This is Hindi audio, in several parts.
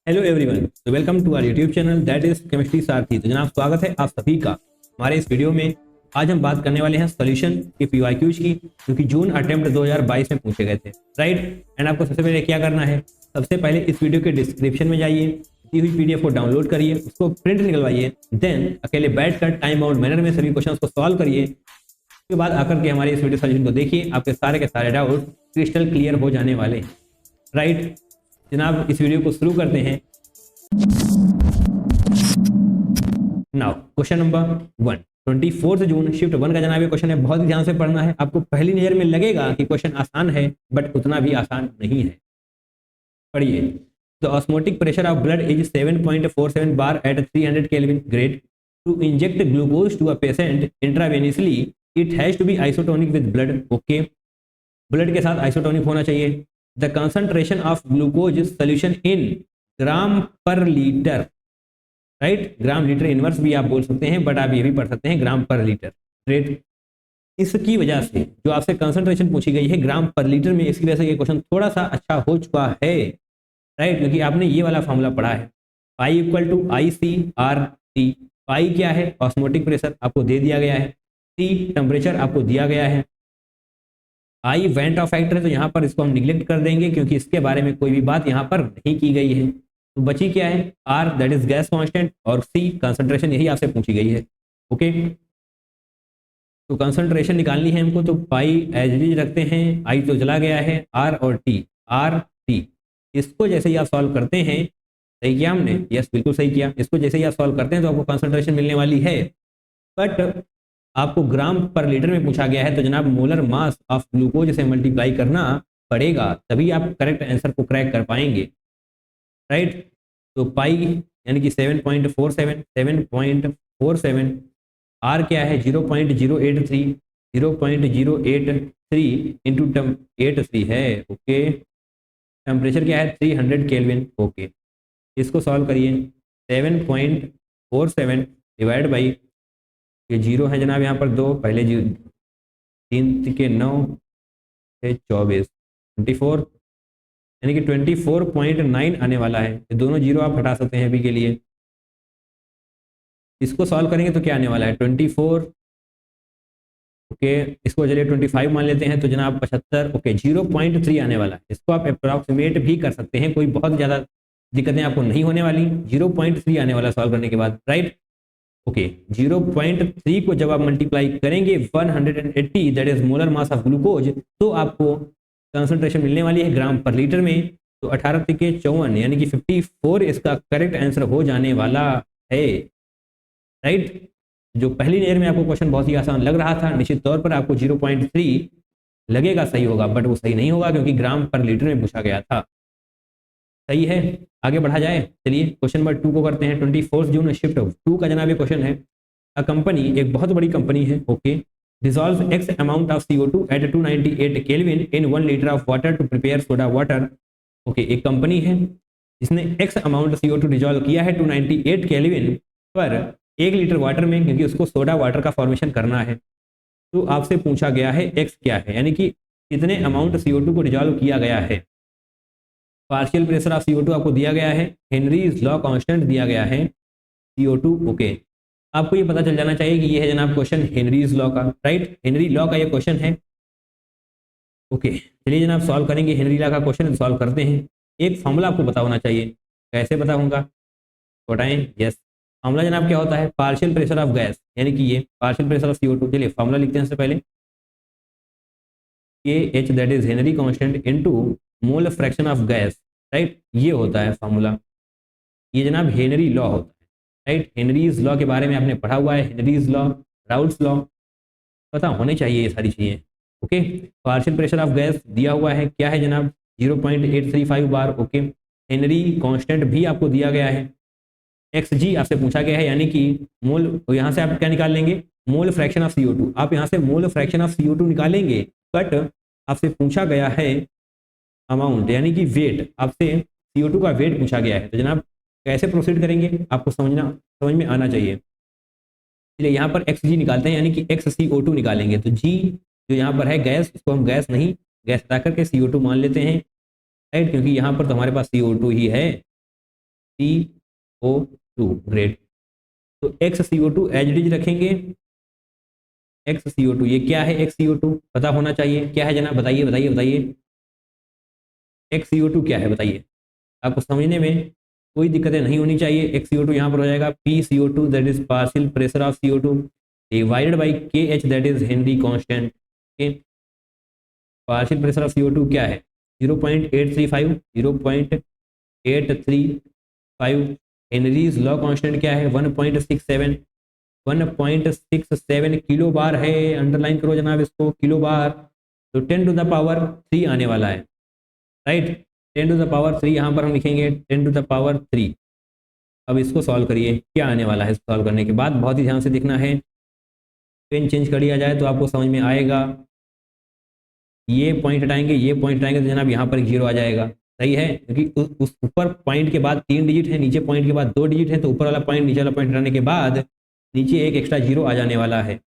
हेलो एवरीवन, तो welcome to our YouTube channel that is chemistry Sarathi. तो जनाब स्वागत है आप सभी का हमारे इस वीडियो में। आज हम बात करने वाले हैं सॉल्यूशन के पीवाईक्यूज की, जो कि जून अटेम्प्ट 2022 में पूछे गए थे, राइट। एंड आपको सबसे पहले क्या करना है, सबसे पहले इस वीडियो के डिस्क्रिप्शन में जाइए, दी हुई पीडीएफ को डाउनलोड करिए, उसको प्रिंट निकलवाइए, देन अकेले बैठकर टाइम बाउंड मैनर में सभी क्वेश्चन को सॉल्व करिए। उसके बाद आकर के हमारे इस वीडियो सॉल्यूशन को देखिए, आपके सारे के सारे डाउट क्रिस्टल क्लियर हो जाने वाले हैं, राइट। जनाब इस वीडियो को शुरू करते हैं। नाउ क्वेश्चन नंबर 1, 24 जून शिफ्ट 1 का जनाब ये क्वेश्चन है। बहुत ही ध्यान से पढ़ना है। आपको पहली नजर में लगेगा कि क्वेश्चन आसान है, बट उतना भी आसान नहीं है। पढ़िए। The osmotic pressure of blood is 7.47 bar at 300 kelvin grade. To inject glucose to a patient intravenously it has to be isotonic with blood. Okay, blood के साथ आइसोटोनिक होना चाहिए। The concentration of glucose solution in gram per litre, right. Gram litre inverse भी आप बोल सकते हैं, बट आप ये भी पढ़ सकते हैं ग्राम पर लीटर, राइट। इसकी वजह से जो आपसे कंसंट्रेशन पूछी गई है ग्राम पर लीटर में, इसकी वजह से ये क्वेश्चन थोड़ा सा अच्छा हो चुका है, राइट, क्योंकि आपने ये वाला फॉर्मूला पढ़ा है, pi equal to I C R T. Pi क्या है? ऑस्मोटिक प्रेशर आपको दे दिया गया है, टी टेम्परेचर आपको दिया गया है, आई वेंट ऑफ फैक्टर है, तो यहाँ पर इसको हम निगलेक्ट कर देंगे क्योंकि इसके बारे में कोई भी बात यहाँ पर नहीं की गई है। तो बची क्या है? R that is gas constant, और सी कंसंट्रेशन, यही आपसे पूछी गई है। ओके, तो कंसंट्रेशन निकालनी है हमको, तो पाई एज इट इज रखते हैं, आई तो चला गया है, आर और टी, आर टी। इसको जैसे ही आप सॉल्व करते हैं, सही किया हमने, यस बिल्कुल सही किया। इसको जैसे ही आप सॉल्व करते हैं तो आपको कंसंट्रेशन मिलने वाली है, बट आपको ग्राम पर लीटर में पूछा गया है, तो जनाब मोलर मास ऑफ ग्लूकोज से मल्टीप्लाई करना पड़ेगा, तभी आप करेक्ट आंसर को क्रैक कर पाएंगे, राइट। तो पाई यानी कि 7.47, 7.47, आर क्या है? 0.083, 0.083 इंटू 83 है। ओके, टेम्परेचर क्या है? 300 केल्विन। ओके, इसको सॉल्व करिए। 7.47 डिवाइड बाई, ये जीरो है जनाब यहाँ पर दो, पहले जी 3 के 9 है 24, 24 यानी कि 24.9 आने वाला है। ये दोनों जीरो आप हटा सकते हैं अभी के लिए। इसको सॉल्व करेंगे तो क्या आने वाला है? 24। ओके, इसको चलिए 25 मान लेते हैं, तो जनाब 75। ओके, 0.3 आने वाला है। इसको आप अप्रॉक्सीमेट भी कर सकते हैं, कोई बहुत ज़्यादा दिक्कतें आपको नहीं होने वाली। 0.3 आने वाला सॉल्व करने के बाद, राइट। ओके, 0.3 को जब आप मल्टीप्लाई करेंगे 180, that is molar mass of glucose, तो आपको कंसंट्रेशन मिलने वाली है ग्राम पर लीटर में। तो 18 के 54 यानी कि 54 इसका करेक्ट आंसर हो जाने वाला है, राइट। जो पहली नजर में आपको क्वेश्चन बहुत ही आसान लग रहा था, निश्चित तौर पर आपको 0.3 लगेगा सही होगा, बट वो सही नहीं होगा क्योंकि ग्राम पर लीटर में पूछा गया था। सही है, आगे बढ़ा जाए। चलिए क्वेश्चन नंबर 2 को करते हैं। 24 जून शिफ्ट 2 का जनाब ये क्वेश्चन है। अ कंपनी, एक बहुत बड़ी कंपनी है, okay, dissolve x amount of CO2 at 298 kelvin in 1 litre of water to prepare soda water. Okay, एक कंपनी है जिसने एक्स अमाउंट CO2 डिजॉल्व किया है 298 केल्विन पर 1 लीटर वाटर में, क्योंकि उसको सोडा वाटर का फॉर्मेशन करना है। तो आपसे पूछा गया है एक्स क्या है, यानी कि कितने अमाउंट CO2 को डिजॉल्व किया गया है। पार्शियल प्रेशर ऑफ CO2 आपको दिया गया है, हेनरीज लॉ कांस्टेंट दिया गया है CO2। ओके, आपको ये पता चल जाना चाहिए कि ये है जनाब क्वेश्चन हेनरीज लॉ का, राइट। हेनरी लॉ का ये क्वेश्चन है। ओके, चलिए जनाब सॉल्व करेंगे हेनरी लॉ का क्वेश्चन, सॉल्व करते हैं। एक फॉर्मूला आपको पता होना चाहिए, कैसे पता होगा बताएं। यस, फॉर्मूला जनाब क्या होता है? पार्शियल प्रेशर ऑफ गैस, यानी कि ये पार्शियल प्रेशर ऑफ CO2। चलिए फॉर्मूला लिखते हैं सबसे पहले, KH that is Henry constant into mole fraction of gas, right. ये होता है फॉर्मूला, ये जनाब हेनरी लॉ होता है, राइट। हेनरीज लॉ के बारे में आपने पढ़ा हुआ है, हेनरीज लॉ, राउल्ट्स लॉ, पता होने चाहिए ये सारी चीजें। Okay, partial pressure of gas दिया हुआ है, क्या है जनाब? 0.835 बार। ओके, हेनरी कांस्टेंट भी आपको दिया गया है, XG आपसे पूछा गया है, यानी कि मोल, यहाँ से आप क्या निकाल लेंगे? मोल फ्रैक्शन ऑफ CO2। आप यहाँ से मोल फ्रैक्शन ऑफ CO2 निकालेंगे, बट आपसे पूछा गया है अमाउंट, यानी कि वेट। आपसे CO2 का वेट पूछा गया है, तो जनाब कैसे प्रोसीड करेंगे आपको समझ में आना चाहिए। इसलिए यहाँ पर XG निकालते हैं, यानी कि XCO2 निकालेंगे, तो G जो यहाँ पर है गैस, इसको हम गैस नहीं, गैस हटा करके CO2 मान लेते हैं, राइट, क्योंकि यहाँ पर तो हमारे पास CO2 ही है। CO2, great. तो XCO2 एज इट इज रखेंगे। XCO2 ये क्या है? XCO2 पता होना चाहिए क्या है जनाब, बताइए बताइए बताइए। XCO2 क्या है बताइए, आपको समझने में कोई दिक्कतें नहीं होनी चाहिए। XCO2 यहाँ पर हो जाएगा PCO2 that is partial pressure of CO2 divided by KH that is Henry constant. Partial pressure of CO2 क्या है? 0.835, 0.835। हेनरीज लॉ कांस्टेंट क्या है? 1.67, 1.67 किलो बार है। अंडरलाइन करो जनाब इसको, किलो बार। तो 10 टू द पावर 3 आने वाला है, राइट। 10 टू द पावर 3 यहाँ पर हम लिखेंगे 10 टू द पावर 3। अब इसको सॉल्व करिए, क्या आने वाला है। सॉल्व करने के बाद बहुत ही ध्यान से देखना है, पेन चेंज कर लिया जाए तो आपको समझ में आएगा। ये पॉइंट हटाएंगे, ये पॉइंट हटाएंगे तो जनाब यहाँ पर 0 आ जाएगा, सही है। क्योंकि उस ऊपर पॉइंट के बाद 3 डिजिट है, नीचे पॉइंट के बाद 2 डिजिट है, तो ऊपर वाला पॉइंट नीचे वाला पॉइंट हटाने के बाद नीचे एक एक्स्ट्रा 0 आ जाने वाला है।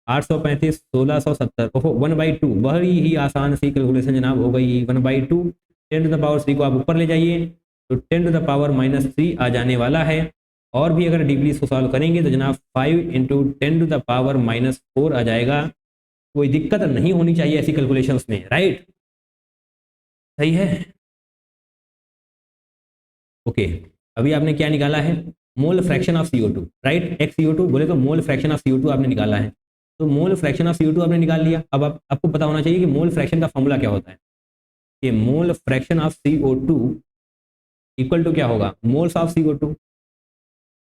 835, 1670, ओहो 1/2, बड़ी ही आसान सी कैलकुलेशन जनाब हो गई। 1/2, 10 टू द पावर 3 को आप ऊपर ले जाइए तो 10 टू द पावर -3 आ जाने वाला है। और भी अगर डीपली इसको सॉल्व करेंगे तो जनाब 5 × 10 टू द पावर -4 आ जाएगा। कोई दिक्कत नहीं होनी चाहिए ऐसी कैलकुलेशंस में, राइट, सही है। ओके, अभी आपने क्या निकाला है? Mole fraction of CO2, right. XCO2 बोले तो मोल फ्रैक्शन ऑफ CO2 आपने निकाला है। तो मोल फ्रैक्शन ऑफ CO2 आपने निकाल लिया। अब आपको पता होना चाहिए कि मोल फ्रैक्शन का फॉर्मूला क्या होता है। कि mole fraction of CO2 equal to क्या होगा? Moles of CO2,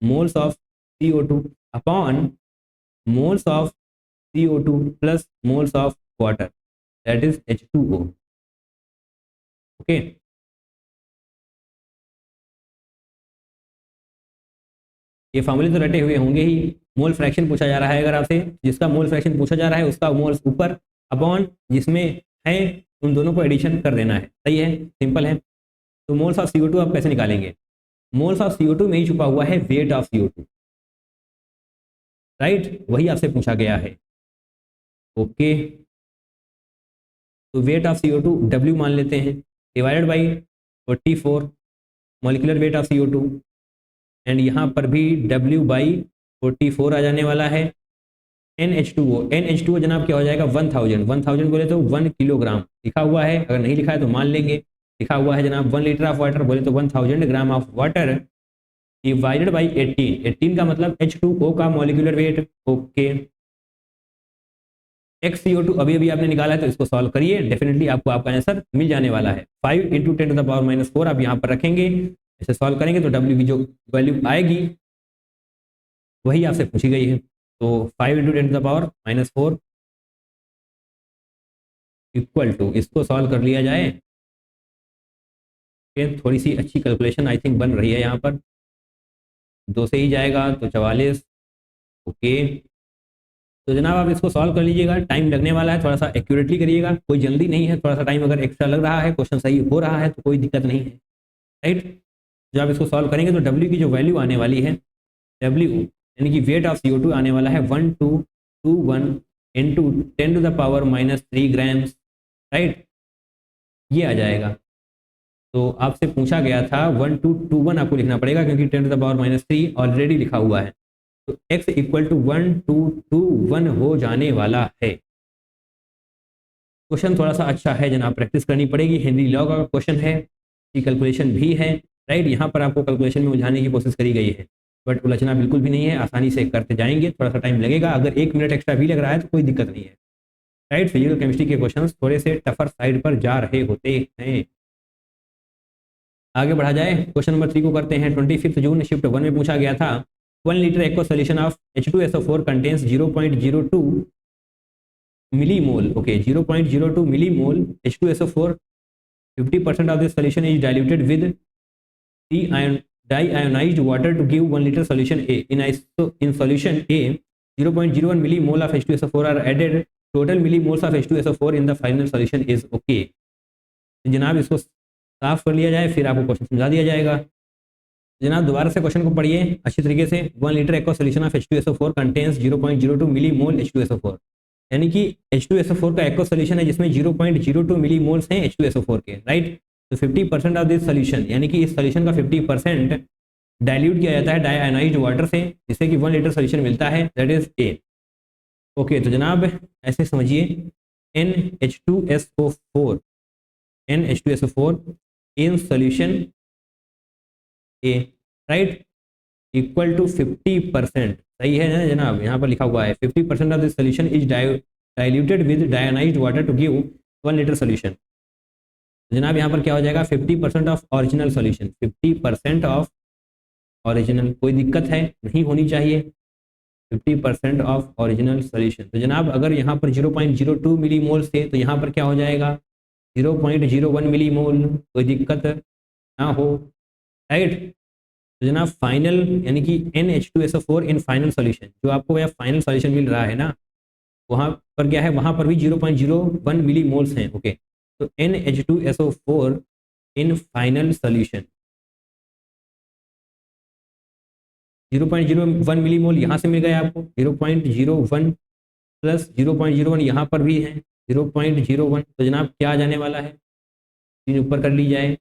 moles of CO2 upon moles of CO2 plus moles of water that is H2O। Okay, ये फॉर्मूले तो रटे हुए होंगे ही। मोल फ्रैक्शन पूछा जा रहा है अगर आपसे, जिसका मोल फ्रैक्शन पूछा जा रहा है उसका मोल्स ऊपर, अपॉन जिसमें है उन दोनों को एडिशन कर देना है, सही है, सिंपल है। तो मोल्स ऑफ CO2 आप कैसे निकालेंगे? मोल्स ऑफ CO2 में ही छुपा हुआ है वेट ऑफ CO2, राइट, वही आपसे पूछा गया है। ओके, तो वेट ऑफ CO2 W मान लेते हैं, divided by 44 molecular weight of CO2, and यहाँ पर भी W/44 आ जाने वाला है। NH2O जनाब क्या हो जाएगा? 1000, 1000 बोले तो 1 किलोग्राम लिखा हुआ है, अगर नहीं लिखा है तो मान लेंगे। लिखा हुआ है जनाब 1 लीटर ऑफ वाटर, बोले तो 1000 gram of water divided by 18, 18 का मतलब H2O का मॉलिक्यूलर वेट। ओके, XCO2 अभी अभी आपने निकाला है तो इसको सॉल्व करिए, डेफिनेटली आपको आपका आंसर मिल जाने वाला है। 5 × 10 टू द पावर -4 आप यहाँ पर रखेंगे, इसे सॉल्व करेंगे तो W की जो वैल्यू आएगी वही आपसे पूछी गई है। तो 5 × 10 to the power -4 equal to, इसको सॉल्व कर लिया जाए। थोड़ी सी अच्छी कैलकुलेशन आई थिंक बन रही है यहाँ पर, 2 से ही जाएगा तो 44। ओके, तो जनाब आप इसको सॉल्व कर लीजिएगा, टाइम लगने वाला है, थोड़ा सा एक्यूरेटली करिएगा, कोई जल्दी नहीं है। थोड़ा सा टाइम अगर एक्स्ट्रा लग रहा है, क्वेश्चन सही हो रहा है तो कोई दिक्कत नहीं है, राइट। जब आप इसको सॉल्व करेंगे तो W की जो वैल्यू आने वाली है, W यानी कि वेट ऑफ CO2 आने वाला है 1221 × 10 to the power -3 grams, right, ये आ जाएगा। तो आपसे पूछा गया था 1221 आपको लिखना पड़ेगा क्योंकि 10 टू द पावर -3 ऑलरेडी लिखा हुआ है। तो x इक्वल टू 1221 हो जाने वाला है। क्वेश्चन थोड़ा सा अच्छा है जनाब, प्रैक्टिस करनी पड़ेगी। हेनरी लॉ का क्वेश्चन है, कैलकुलेशन भी है, राइट। यहाँ पर आपको कैलकुलेशन में उलझाने की कोशिश करी गई है, बट उलझना बिल्कुल भी नहीं है, आसानी से करते जाएंगे। थोड़ा सा टाइम लगेगा, अगर 1 मिनट एक्स्ट्रा भी लग रहा है तो कोई दिक्कत नहीं है, राइट। फिजिकल केमिस्ट्री के क्वेश्चन थोड़े से टफर साइड पर जा रहे होते हैं। आगे बढ़ा जाए, क्वेश्चन नंबर 3 को करते हैं। 25 जून शिफ्ट 1 में पूछा गया था 1 litre aqua solution of H2SO4 contains 0.02 millimole. Okay, 0.02 millimole H2SO4, 50% of this solution is diluted with deionized water to give 1 liter solution A. In solution A, 0.01 millimole of H2SO4 are added. Total millimoles of H2SO4 in the final solution is okay. जनाब इसको साफ कर लिया जाए, फिर आपको क्वेश्चन समझा दिया जाएगा। जनाब दोबारा से क्वेश्चन को पढ़िए अच्छी तरीके से। 1 litre aqua solution of H2SO4 contains 0.02 millimole H2SO4, यानी कि H2SO4 का एक्वा सोल्यूशन है जिसमें 0.02 मिलीमोल्स हैं H2SO4 के, राइट। तो 50% ऑफ दिस सोल्यूशन, यानी कि इस सोल्यूशन का 50% डाइल्यूट किया जाता है डाइआयनाइज्ड वाटर से, जिससे कि 1 लीटर सोल्यूशन मिलता है, दैट इज ए। ओके, तो जनाब ऐसे समझिए NH2SO4 in solution A, right, equal to 50%, सही है ना जनाब, यहाँ पर लिखा हुआ है 50% of this solution is diluted with deionised water to give 1 litre solution. जनाब यहाँ पर क्या हो जाएगा, 50% of original solution, 50% of original, कोई दिक्कत है नहीं होनी चाहिए, 50% ऑफ ओरिजिनल सोल्यूशन। तो जनाब अगर यहाँ पर 0.02 मिली मोल थे तो यहाँ पर क्या हो जाएगा 0.01 मिली मोल, कोई दिक्कत ना हो, राइट। तो जनाब फाइनल यानी कि NH2SO4 इन फाइनल सोल्यूशन, जो आपको यह फाइनल सोल्यूशन मिल रहा है ना, वहाँ पर क्या है, वहाँ पर भी 0.01 मिली मोल्स हैं। ओके, तो NH2SO4 इन फाइनल सोल्यूशन 0.01 मिली मोल यहाँ से मिल गया आपको, 0.01 प्लस 0.01 यहाँ पर भी है 0.01, तो जनाब क्या आ जाने वाला है, तीन ऊपर कर ली जाए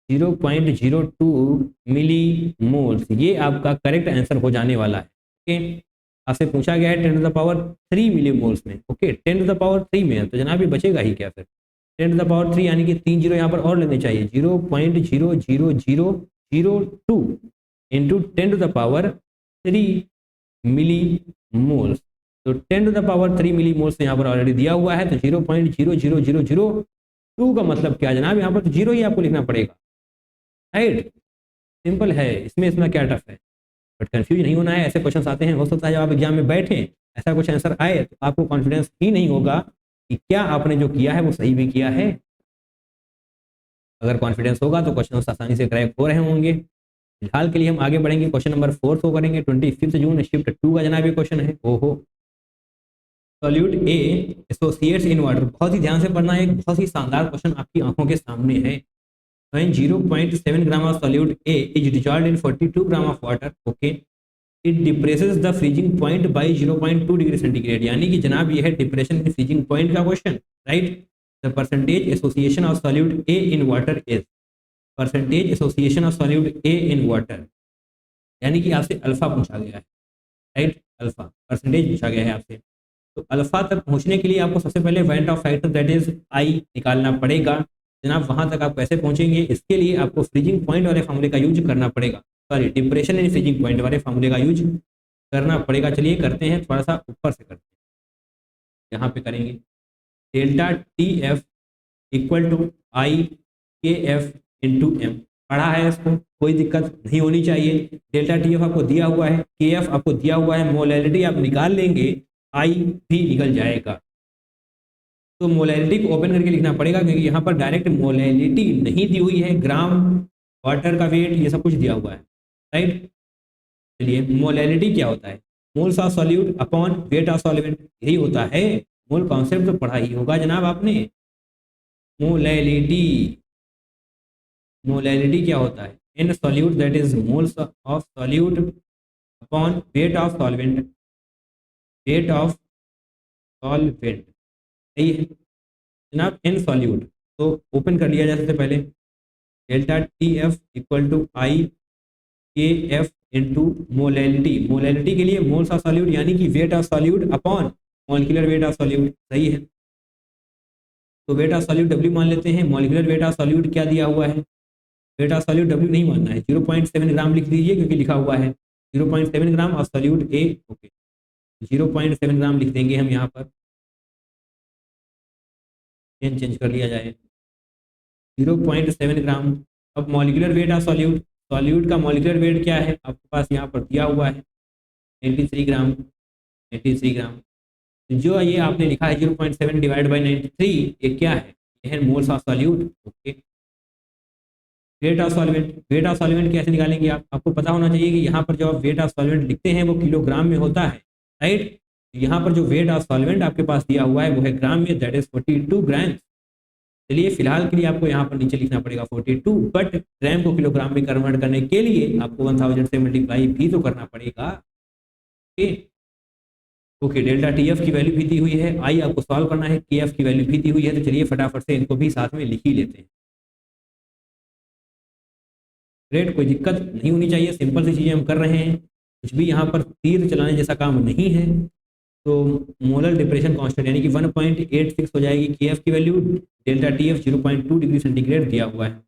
0.02 मिली मोल्स, ये आपका करेक्ट आंसर हो जाने वाला है। ओके, आपसे पूछा गया है 10 to the power 3 milli moles में। ओके, 10 टू द पावर 3 में है, तो जनाब ये बचेगा ही क्या फिर, 10 टू द पावर 3 यानी कि 3 जीरो यहाँ पर और लेने चाहिए, 0.00002 into 10 to the power 3 milli moles. तो 10 to the power 3 milli moles यहाँ पर ऑलरेडी दिया हुआ है, तो 0.00002 का मतलब क्या जनाब, यहाँ पर तो जीरो ही आपको लिखना पड़ेगा, राइट, सिंपल है, इसमें इतना क्या टफ है, बट कंफ्यूज नहीं होना है, ऐसे क्वेश्चन आते हैं, हो सकता है जब आप एग्जाम में बैठे ऐसा कुछ आंसर आए तो आपको कॉन्फिडेंस ही नहीं होगा कि क्या आपने जो किया है वो सही भी किया है। अगर कॉन्फिडेंस होगा तो क्वेश्चन आसानी से क्रैक हो रहे होंगे। फिलहाल के लिए हम आगे बढ़ेंगे, क्वेश्चन नंबर 4 को करेंगे, 25 जून शिफ्ट 2 का जनाब ये क्वेश्चन है। ओहो, solute A associates in water, बहुत ही ध्यान से पढ़ना है, एक बहुत ही शानदार क्वेश्चन आपकी आंखों के सामने है। When 0.7 gram of solute A is dissolved in 42 gram of water, okay, it depresses the freezing point by 0.2 degree centigrade, यानी कि जनाब ये है डिप्रेशन इन फ्रीजिंग पॉइंट का question, right. The percentage association of solute A in water is, percentage association of solute A in water, यानी कि आपसे अल्फा पूछा गया है, राइट, अल्फा परसेंटेज पूछा गया है आपसे। तो अल्फा तक पहुंचने के लिए आपको सबसे पहले point of factor that is I निकालना पड़ेगा। जनाब वहां तक आप कैसे पहुंचेंगे, इसके लिए आपको फ्रीजिंग पॉइंट वाले फार्मूले का यूज करना पड़ेगा, sorry depression in freezing point वाले फार्मूले का यूज करना पड़ेगा। चलिए करते हैं, थोड़ा सा ऊपर से करते हैं, यहाँ पे करेंगे delta T F equal to I K F into M, पढ़ा है इसको, कोई दिक्कत नहीं होनी चाहिए। डेल्टा टी एफ आपको दिया हुआ है, के एफ आपको दिया हुआ है, मोलैलिटी आप निकाल लेंगे, आई भी निकल जाएगा। तो मोलैलिटी को ओपन करके लिखना पड़ेगा, क्योंकि यहाँ पर डायरेक्ट मोलैलिटी नहीं दी हुई है, ग्राम, वाटर का वेट, ये सब कुछ दिया हुआ है, राइट। चलिए मोलैलिटी क्या होता है, moles of solute upon weight of solvent, यही होता है। मोल कॉन्सेप्ट तो पढ़ा ही होगा जनाब आपने। मोलैलिटी, मोलैलिटी क्या होता है, in solute that is moles of solute upon weight of solvent, weight of solvent, सही है जनाब, इन सॉल्यूट। तो ओपन कर लिया जाए सबसे पहले, delta T F equal to I K F into molality, molality के लिए मोल्स ऑफ सॉल्यूट यानी कि wait of solute upon molecular weight of solute, सही है। तो वेट ऑफ सॉल्यूट डब्ल्यू मान लेते हैं, मॉलिक्यूलर वेट ऑफ सॉल्यूट क्या दिया हुआ है, वेट ऑफ सॉल्यूट डब्ल्यू नहीं मानना है, 0.7 ग्राम लिख दीजिए, क्योंकि लिखा हुआ है 0.7 gram of solute A. Okay, 0.7 ग्राम लिख देंगे हम यहाँ पर, चेंज कर लिया जाए 0.7 ग्राम। अब molecular weight of solute, solute का मॉलिक्यूलर वेट क्या है आपके पास यहाँ पर दिया हुआ है 93 ग्राम, 93 ग्राम। तो जो ये आपने लिखा है 0.7 डिवाइड बाई 93, ये क्या है, ये है moles of solute. Okay, wait of solvent, weight of solvent कैसे निकालेंगे आप, आपको पता होना चाहिए कि यहाँ पर जो आप वेट ऑफ सॉल्वेंट लिखते हैं वो किलोग्राम में होता है, राइट। यहाँ पर जो वेट ऑफ सॉल्वेंट आपके पास दिया हुआ है वो है ग्राम में, दैट इज 42 ग्राम। चलिए फिलहाल के लिए आपको यहाँ पर नीचे लिखना पड़ेगा 42, बट ग्राम को किलोग्राम में कन्वर्ट करने के लिए आपको 1000 से मल्टीप्लाई भी तो करना पड़ेगा। ओके, डेल्टा टी एफ की वैल्यू भी दी हुई है, आई आपको सॉल्व करना है, के एफ की वैल्यू भी दी हुई है, तो चलिए फटाफट से इनको भी साथ में लिख ही लेते हैं। ग्रेट, कोई दिक्कत नहीं होनी चाहिए, सिंपल सी चीज़ें हम कर रहे हैं, कुछ भी यहाँ पर तीर चलाने जैसा काम नहीं है। तो मोलर डिप्रेशन कांस्टेंट यानी कि 1.86 हो जाएगी केएफ की value, delta TF 0.2 degree centigrade दिया हुआ है,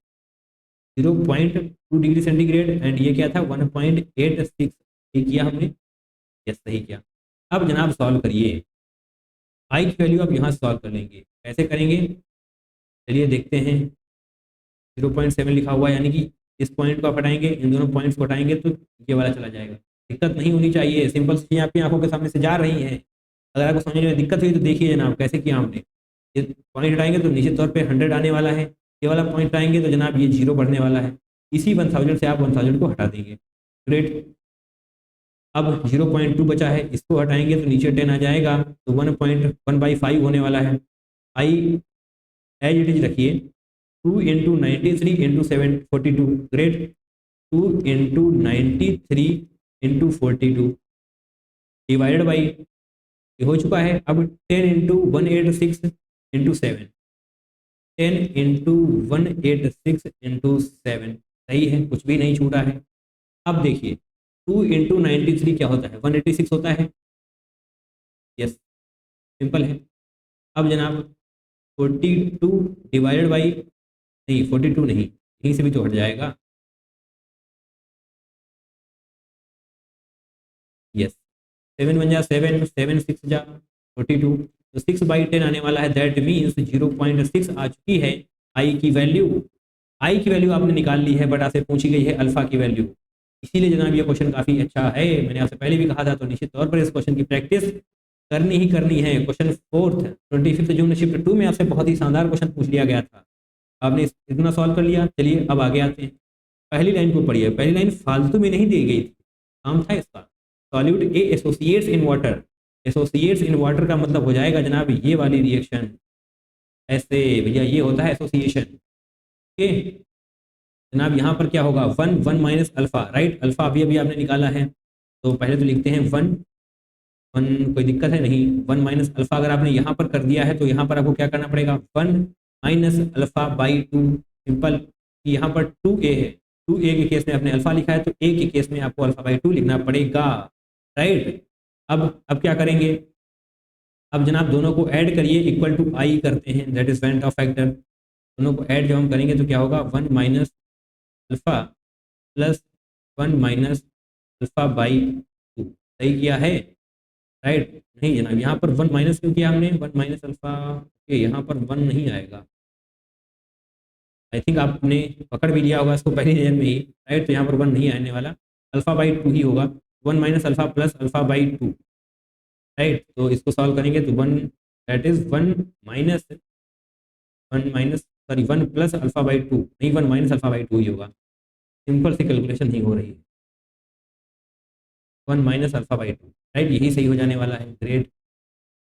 0.2 डिग्री सेंटीग्रेड, एंड ये क्या था 1.86, ये किया हमने, यस सही किया। अब जनाब सॉल्व करिए, आई की वैल्यू आप यहाँ सॉल्व कर लेंगे, कैसे करेंगे चलिए देखते हैं। 0.7 लिखा हुआ है यानी कि इस पॉइंट को आप हटाएंगे, इन दोनों पॉइंट्स को हटाएंगे तो ये वाला चला जाएगा, दिक्कत नहीं होनी चाहिए, सिंपल चीज़ें आपकी आंखों के सामने से जा रही हैं। अगर आपको समझने में दिक्कत हुई तो देखिए जनाब कैसे किया हमने, ये पॉइंट हटाएंगे तो निश्चित तौर पे 100 आने वाला है, ये वाला पॉइंट हटाएंगे तो जनाब ये 0 बढ़ने वाला है, इसी 1000 से आप 1000 को हटा देंगे। ग्रेट, अब 0.2 बचा है, इसको हटाएंगे तो नीचे 10 आ जाएगा, तो 1.1/5 होने वाला है। आई एज इट इज रखिए, 2 into 93 into 742, great, 2 into 93 into 42 divided by, ये हो चुका है। अब 10 इंटू 186 इंटू 7, 10 इंटू 186 इंटू 7, सही है, कुछ भी नहीं छूटा है। अब देखिए 2 इंटू 93 क्या होता है, 186 होता है, यस सिंपल है। अब जनाब 42 डिवाइडेड बाई, नहीं 42 नहीं, यहीं से भी तो हट जाएगा, यस 7 बन जा 7, 7 6 जा 42, तो 6/10 आने वाला है, दैट मीन्स 0.6 आ चुकी है आई की वैल्यू। आई की वैल्यू आपने निकाल ली है, बट आपसे पूछी गई है अल्फा की वैल्यू, इसीलिए जनाब ये क्वेश्चन काफ़ी अच्छा है, मैंने आपसे पहले भी कहा था, तो निश्चित तौर पर इस क्वेश्चन की प्रैक्टिस करनी ही करनी है। क्वेश्चन 4 25 जून शिफ्ट 2 में आपसे बहुत ही शानदार क्वेश्चन पूछ लिया गया था, आपने इतना सॉल्व कर लिया। चलिए अब आगे आते हैं, पहली लाइन को पढ़िए, पहली लाइन फालतू में नहीं दी गई थी, काम था इसका, solute A associates in water, associates in water का मतलब हो जाएगा जनाब ये वाली रिएक्शन, ऐसे भैया ये होता है एसोसिएशन, ओके जनाब। यहाँ पर क्या होगा 1 माइनस अल्फा, राइट, अल्फा अभी अभी आपने निकाला है, तो पहले तो लिखते हैं 1, कोई दिक्कत है नहीं, 1 माइनस अल्फा अगर आपने यहाँ पर कर दिया है तो यहाँ पर आपको क्या करना पड़ेगा 1 माइनस अल्फा बाई 2, सिंपल, यहाँ पर 2a है, 2a के केस में आपने अल्फा लिखा है तो a के केस में आपको अल्फा बाई 2 लिखना पड़ेगा, राइट। अब क्या करेंगे, अब जनाब दोनों को ऐड करिए, इक्वल टू आई करते हैं, that is van't Hoff factor, दोनों को ऐड जब हम करेंगे तो क्या होगा 1 minus alpha plus 1 minus alpha by 2, सही किया है, राइट। नहीं जनाब यहाँ पर 1 माइनस क्यों किया हमने, 1 माइनस अल्फा, ओके यहाँ पर 1 नहीं आएगा, आई थिंक आपने पकड़ भी लिया होगा इसको पहली नजर में ही, राइट, तो यहाँ पर 1 नहीं आने वाला, अल्फा बाई 2 ही होगा, 1 minus alpha plus alpha by 2, right. तो इसको सॉल्व करेंगे तो 1 that is 1 minus, 1 plus alpha by 2, नहीं 1 माइनस अल्फा बाई 2 ही होगा, सिंपल सी कैलकुलेशन नहीं हो रही है, 1 माइनस अल्फा बाई 2, राइट, यही सही हो जाने वाला है, ग्रेट।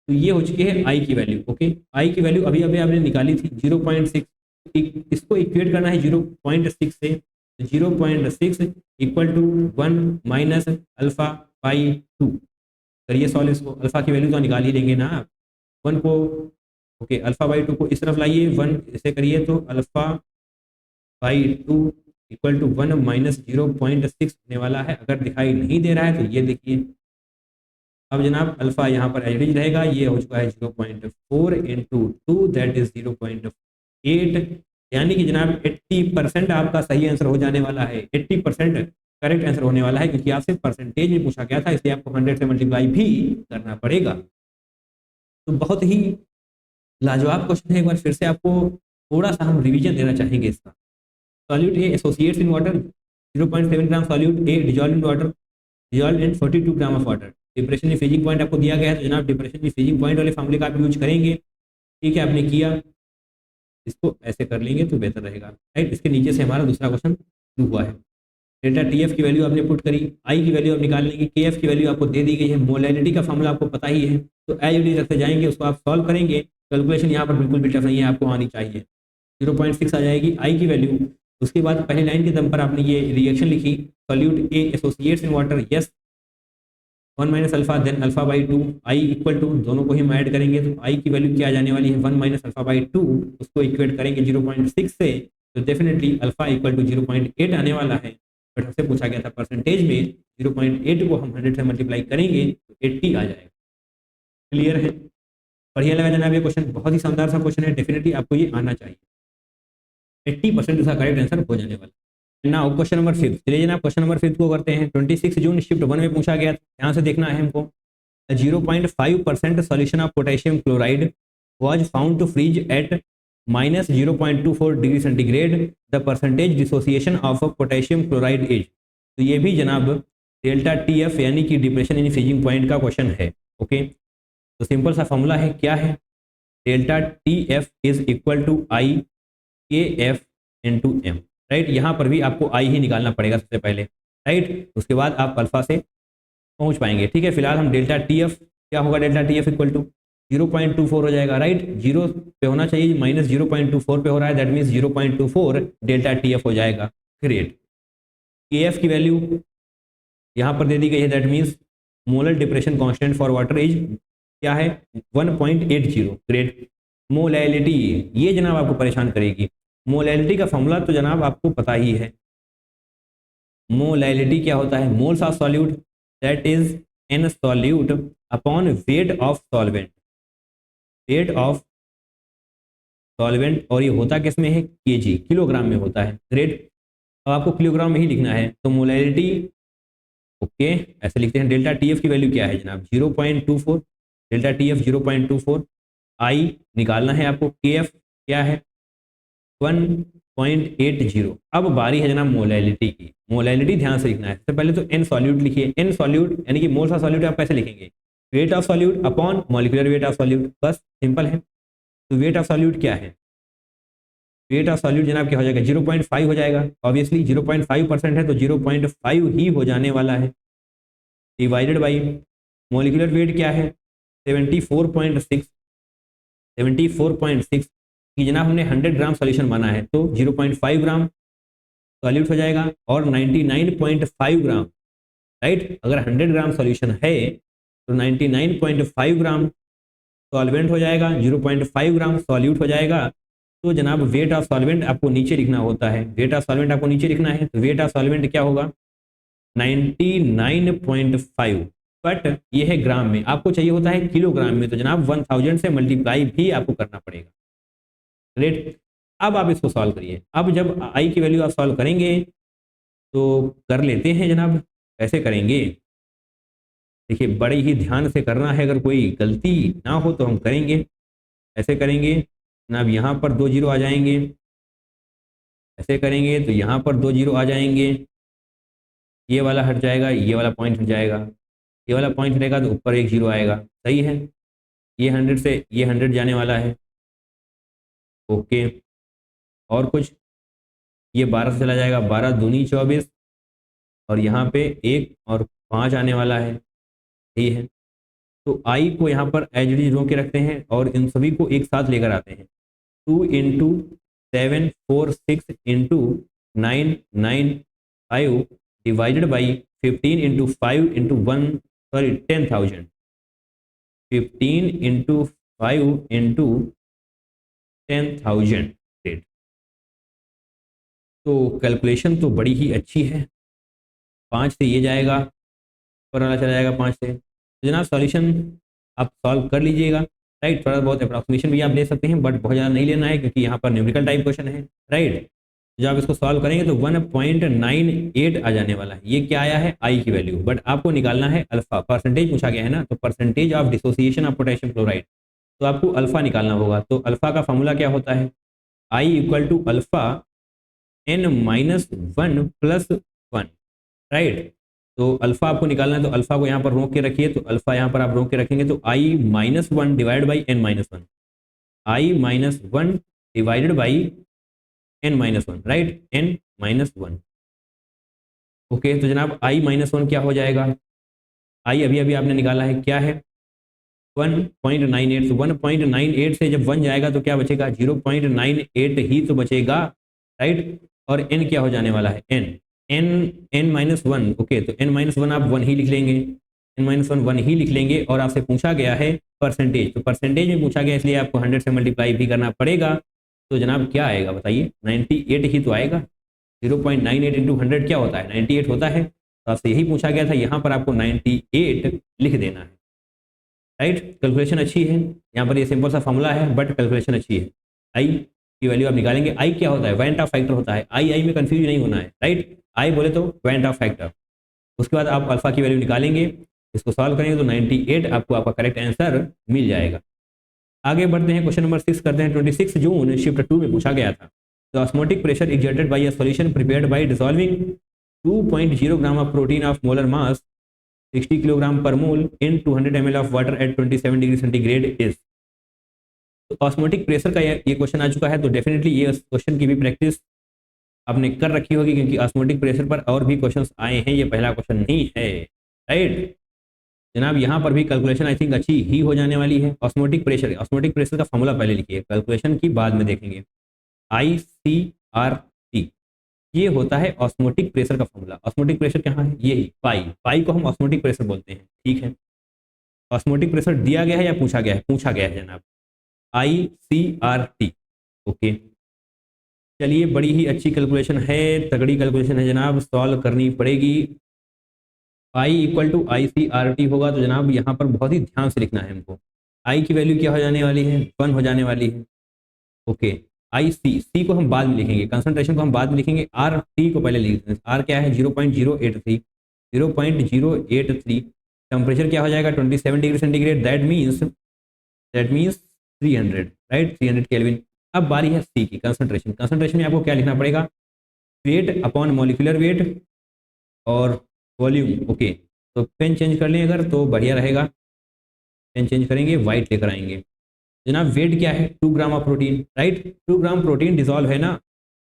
तो ये हो चुकी है आई की वैल्यू, ओके, आई की वैल्यू अभी अभी आपने निकाली थी 0.6, इसको इक्वेट करना है 0.6 से, 0.6 equal to 1 minus alpha by 2, करिए सॉल्व इसको, अल्फा की वैल्यू तो निकाल ही लेंगे ना आप, 1 को, ओके अल्फा बाई 2 को इस तरफ लाइए, 1 इसे करिए तो alpha by 2 equal to 1 minus 0.6 होने वाला है, अगर दिखाई नहीं दे रहा है तो ये देखिए। अब जनाब अल्फा यहाँ पर एज रहेगा, ये हो चुका है 0.4 इंटू 2 दैट इज 0.8, यानी कि जनाब 80% आपका सही आंसर हो जाने वाला है, 80% करेक्ट आंसर होने वाला है, क्योंकि आपसे परसेंटेज में पूछा गया था, इसलिए आपको 100 से मल्टीप्लाई भी करना पड़ेगा। तो बहुत ही लाजवाब क्वेश्चन है, एक बार फिर से आपको थोड़ा सा हम रिवीजन देना चाहेंगे इसका। Solute A associates in water, 0.7 gram solute A dissolve in water, dissolve in 42 gram of water. Depression की फ्रीजिंग पॉइंट आपको दिया गया है, तो जनाब डिप्रेशन की फ्रीजिंग पॉइंट वाले फॉर्मूले का आप यूज करेंगे, ठीक है, आपने किया, इसको ऐसे कर लेंगे तो बेहतर रहेगा, राइट। इसके नीचे से हमारा दूसरा क्वेश्चन शुरू हुआ है, डेल्टा टीएफ की वैल्यू आपने पुट करी, आई की वैल्यू आप निकाल लेंगे, केएफ की वैल्यू आपको दे दी गई है, मोलैलिटी का फॉर्मूला आपको पता ही है, तो एज इट इज रखते जाएंगे, उसको आप सॉल्व करेंगे, कैलकुलेशन यहाँ पर बिल्कुल भी टफ नहीं है, आपको आनी चाहिए। 0.6 आ जाएगी आई की वैल्यू, उसके बाद पहली लाइन के दम पर आपने ये रिएक्शन लिखी, solute A associates in water, yes 1 minus alpha then alpha by 2, I equal to, दोनों को ही हम ऐड करेंगे तो आई की वैल्यू क्या आ जाने वाली है 1 माइनस अल्फा बाई 2, उसको इक्वेट करेंगे 0.6 से, तो डेफिनेटली अल्फा इक्वल टू 0.8 आने वाला है। बट हमसे पूछा गया था परसेंटेज में, 0.8 को हम 100 से मल्टीप्लाई करेंगे तो 80 आ जाएगा। क्लियर है? बढ़िया लगा जनाब ये क्वेश्चन, बहुत ही शानदार सा क्वेश्चन है, डेफिनेटली आपको ये आना चाहिए। 80% इसका करेक्ट आंसर हो जाने वाला। नाउ क्वेश्चन नंबर 5, चलिए जनाब क्वेश्चन नंबर 5 को करते हैं। 26 जून शिफ्ट 1 में पूछा गया, यहाँ से देखना है हमको। 0.5% solution of potassium chloride was found to freeze at minus 0.24 degree centigrade. The percentage dissociation of potassium chloride is. तो ये भी जनाब डेल्टा टी एफ यानी कि डिप्रेशन इन फ्रीजिंग पॉइंट का क्वेश्चन है। ओके, तो सिंपल सा फॉर्मूला है, क्या है? Delta T F is equal to I K F into M. Right, यहाँ पर भी आपको आई ही निकालना पड़ेगा सबसे पहले। राइट, उसके बाद आप अल्फा से पहुंच पाएंगे। ठीक है, फिलहाल हम डेल्टा टी एफ, क्या होगा delta T F equal to 0.24 हो जाएगा। राइट, जीरो पे होना चाहिए, माइनस 0.24 पे हो रहा है, that means 0.24 delta T F हो जाएगा। ग्रेट। के एफ की वैल्यू यहाँ पर दे दी गई है, that means molar depression constant for water is क्या है? 1.80। ग्रेट। मोलैलिटी, ये जनाब आपको परेशान करेगी। मोलैलिटी का फॉर्मूला तो जनाब आपको पता ही है। मोलैलिटी क्या होता है? Moles of solute that is an solute upon weight of solvent. Weight of solvent, और ये होता किस में है? केजी, किलोग्राम में होता है। ग्रेट, अब आपको किलोग्राम में ही लिखना है, तो मोलैलिटी ओके ऐसे लिखते हैं। डेल्टा टी एफ की वैल्यू क्या है जनाब? 0.24। Delta T F 0.24। आई निकालना है आपको, के एफ क्या है? 1.80। अब बारी है जनाब मोलैलिटी की। मोलैलिटी ध्यान से लिखना है। सबसे पहले तो एन सॉल्यूट लिखिए। एन सॉल्यूट यानी कि मोल्स ऑफ सॉल्यूट आप कैसे लिखेंगे? Wait of solute upon molecular weight of solute, बस सिंपल है। तो वेट ऑफ सॉल्यूट क्या है? वेट ऑफ सॉल्यूट जनाब क्या हो जाएगा? 0.5 हो जाएगा। ऑब्वियसली 0.5% है तो 0.5 ही हो जाने वाला है, डिवाइडेड बाई मॉलिक्यूलर वेट क्या है? 74.6। 74.6 कि जनाब हमने 100 ग्राम सॉल्यूशन माना है, तो 0.5 ग्राम सॉल्यूट हो जाएगा और 99.5 ग्राम। राइट, अगर 100 ग्राम सॉल्यूशन है तो 99.5 ग्राम सॉल्वेंट हो जाएगा, 0.5 ग्राम सॉल्यूट हो जाएगा। तो जनाब वेट ऑफ सॉल्वेंट आपको नीचे लिखना होता है। वेट ऑफ सॉल्वेंट आपको नीचे लिखना है, तो वेट ऑफ सॉल्वेंट क्या होगा? 99.5। बट ये है ग्राम में, आपको चाहिए होता है किलोग्राम में, तो जनाब 1000 से मल्टीप्लाई भी आपको करना पड़ेगा। ग्रेट, अब आप इसको सॉल्व करिए। अब जब आई की वैल्यू आप सॉल्व करेंगे तो कर लेते हैं जनाब, कैसे करेंगे? देखिए बड़े ही ध्यान से करना है, अगर कोई गलती ना हो तो हम करेंगे। ऐसे करेंगे जनाब, यहाँ पर 2 जीरो आ जाएंगे। ऐसे करेंगे तो यहाँ पर 2 जीरो आ जाएंगे। ये वाला हट जाएगा, ये वाला पॉइंट हट जाएगा, ये वाला पॉइंट हटेगा तो ऊपर 1 जीरो आएगा। सही है, ये 100 से ये 100 जाने वाला है। ओके, और कुछ? ये 12 से चला जाएगा, 12 दूनी 24, और यहाँ पे 1 और 5 आने वाला है। यही है, तो आई को यहाँ पर एज इट इज रो के रखते हैं और इन सभी को एक साथ लेकर आते हैं। 2 into 7 4 6 into 9 9 5 divided by 15 into 5 into 1 sorry 10,000। 15 into 5 into 10,000। तो कैलकुलेशन तो बड़ी ही अच्छी है। 5 से ये जाएगा, ऊपर वाला चला जाएगा 5 से। तो जनाब सॉल्यूशन आप सॉल्व कर लीजिएगा। राइट, थोड़ा बहुत अप्रॉक्सीमेशन भी आप ले सकते हैं, बट बहुत ज़्यादा नहीं लेना है क्योंकि यहाँ पर न्यूमेरिकल टाइप क्वेश्चन है। राइट, जब आप इसको सॉल्व करेंगे तो 1.98 आ जाने वाला है। ये क्या आया है? आई की वैल्यू। बट आपको निकालना है अल्फा, परसेंटेज पूछा गया है ना, तो percentage of dissociation of potassium chloride, तो आपको अल्फा निकालना होगा। तो अल्फा का फॉर्मूला क्या होता है? I equal to alpha n-1 plus 1। Right, तो अल्फा आपको निकालना है, तो अल्फा को यहाँ पर रोक के रखिए। तो अल्फा यहाँ पर आप रोक के रखेंगे तो i-1 divide by n-1, i-1 divided by n-1। Right, n-1। Okay, तो जनाब i-1 क्या हो जाएगा? आई अभी अभी आपने निकाला है, क्या है? 1.98। तो 1.98 से जब 1 जाएगा तो क्या बचेगा? 0.98 ही तो बचेगा। राइट, और n क्या हो जाने वाला है? n-1। ओके, तो n-1 आप 1 ही लिख लेंगे, n-1 1 ही लिख लेंगे। और आपसे पूछा गया है परसेंटेज, तो परसेंटेज में पूछा गया इसलिए आपको 100 से मल्टीप्लाई भी करना पड़ेगा। तो जनाब क्या आएगा बताइए, 98 ही तो आएगा। 0.98 इंटू 100 क्या होता है, 98 होता है। तो आपसे यही पूछा गया था, यहाँ पर आपको 98 लिख देना है, राइट। कैलकुलेशन अच्छी है, यहाँ पर ये सिंपल सा फॉर्मूला है बट कैलकुलेशन अच्छी है। आई की वैल्यू आप निकालेंगे। आई क्या होता है, वेरिएंट ऑफ फैक्टर होता है। आई में कंफ्यूज नहीं होना है, राइट। आई बोले तो वेरिएंट ऑफ फैक्टर। उसके बाद आप अल्फा की वैल्यू निकालेंगे, इसको सॉल्व करेंगे तो 98 आपको आपका करेक्ट आंसर मिल जाएगा। आगे बढ़ते हैं, क्वेश्चन नंबर 6 करते हैं। 26 जून शिफ्ट 2 में पूछा गया था। The osmotic pressure exerted by a solution prepared by dissolving 2.0 gram of protein of molar mass 60 kilogram पर मोल इन 200 ml of water at 27 degree centigrade is. तो ऑस्मोटिक प्रेशर का ये क्वेश्चन आ चुका है, तो डेफिनेटली ये क्वेश्चन की भी प्रैक्टिस आपने कर रखी होगी, क्योंकि ऑस्मोटिक प्रेशर पर और भी क्वेश्चंस आए हैं, ये पहला क्वेश्चन नहीं है, राइट। जनाब यहाँ पर भी कैलकुलेशन आई थिंक अच्छी ही हो जाने वाली है। ऑस्मोटिक प्रेशर का फॉर्मूला पहले लिखिए, कैलकुलेशन की बाद में देखेंगे। ICRT ये होता है ऑस्मोटिक प्रेशर का फॉर्मूला। ऑस्मोटिक प्रेशर कहाँ है, यही पाई को हम ऑस्मोटिक प्रेशर बोलते हैं, ठीक है। ऑस्मोटिक प्रेशर दिया गया है या पूछा गया है, पूछा गया है जनाब, ICRT। ओके, चलिए, बड़ी ही अच्छी कैलकुलेशन है, तगड़ी कैलकुलेशन है जनाब, सॉल्व करनी पड़ेगी। आई इक्वल टू ICRT होगा, तो जनाब यहाँ पर बहुत ही ध्यान से लिखना है हमको। आई की वैल्यू क्या हो जाने वाली है, 1 हो जाने वाली है। ओके, सी को हम बाद में लिखेंगे, कंसंट्रेशन को हम बाद में लिखेंगे, RT को पहले लिख देंगे। आर क्या है, 0.083। 0.083 टेम्परेचर क्या हो जाएगा, 27 degree centigrade, that means 300, right, 300 kelvin. अब बारी है सी की, कंसंट्रेशन में आपको क्या लिखना पड़ेगा, वेट अपॉन मॉलिक्यूलर वेट और वॉल्यूम। ओके, तो पेन चेंज कर लें अगर तो बढ़िया रहेगा, पेन चेंज करेंगे, वाइट लेकर आएंगे। जनाब वेट क्या है, 2 gram of protein, right. 2 gram protein dissolve है ना,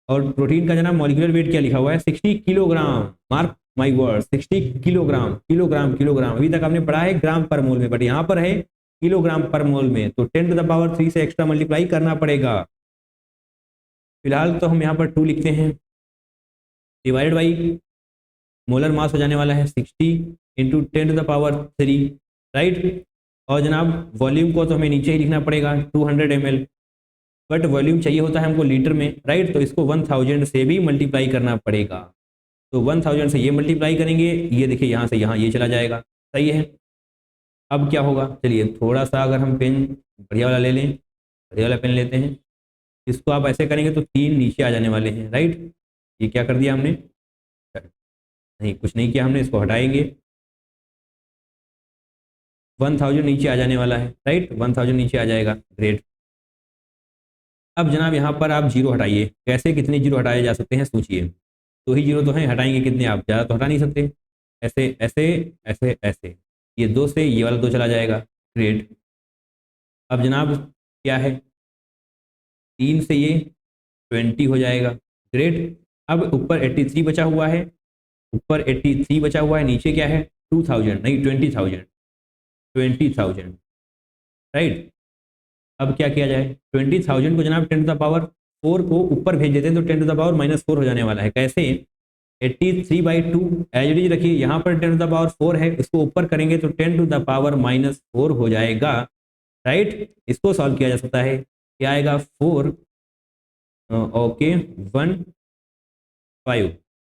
और प्रोटीन का जनाब मॉलिक्यूलर वेट क्या लिखा हुआ है, 60 kilogram. Mark my word, 60 kilogram. Kilogram अभी तक आपने पढ़ा है ग्राम पर मोल में, बट यहाँ पर है किलोग्राम पर मोल में, तो 10⁻³ से एक्स्ट्रा मल्टीप्लाई करना पड़ेगा। फिलहाल तो हम यहाँ पर 2 लिखते हैं, डिवाइड बाई मोलर मास हो जाने वाला है 60 इंटू 10⁻3, राइट। और जनाब वॉल्यूम को तो हमें नीचे ही लिखना पड़ेगा, 200 ml, बट वॉल्यूम चाहिए होता है हमको लीटर में, राइट। तो इसको 1000 से भी मल्टीप्लाई करना पड़ेगा, तो 1000 से ये मल्टीप्लाई करेंगे, ये देखिए यहाँ से यहाँ ये चला जाएगा, सही है। अब क्या होगा, चलिए थोड़ा सा अगर हम पेन बढ़िया वाला ले लें, बढ़िया वाला पेन लेते हैं, इसको आप ऐसे करेंगे तो 3 नीचे आ जाने वाले हैं, राइट। ये क्या कर दिया हमने, नहीं कुछ नहीं किया हमने, इसको हटाएंगे, 1000 नीचे आ जाने वाला है, राइट, 1000 नीचे आ जाएगा, ग्रेट। अब जनाब यहाँ पर आप जीरो हटाइए, कैसे कितने जीरो हटाए जा सकते हैं सोचिए, 2 ही जीरो तो हैं, हटाएंगे कितने आप, ज़्यादा तो हटा नहीं सकते। ऐसे ऐसे ऐसे ऐसे, ये 2 से ये वाला 2 चला जाएगा, ग्रेट। अब जनाब क्या है, 3 से ये 20 हो जाएगा, ग्रेट। अब ऊपर 83 बचा हुआ है, ऊपर 83 बचा हुआ है, नीचे क्या है 2000, नहीं 20,000, राइट। अब क्या किया जाए, 20,000 को जनाब 10⁻4 को ऊपर भेज देते हैं, तो 10⁻⁻4 हो जाने वाला है। कैसे, 83/2 एज इट इज रखिए, यहाँ पर 10⁻4 है, इसको ऊपर करेंगे तो 10⁻4 हो जाएगा, राइट। इसको सॉल्व किया जा सकता है, क्या आएगा 4, ओके 1 5,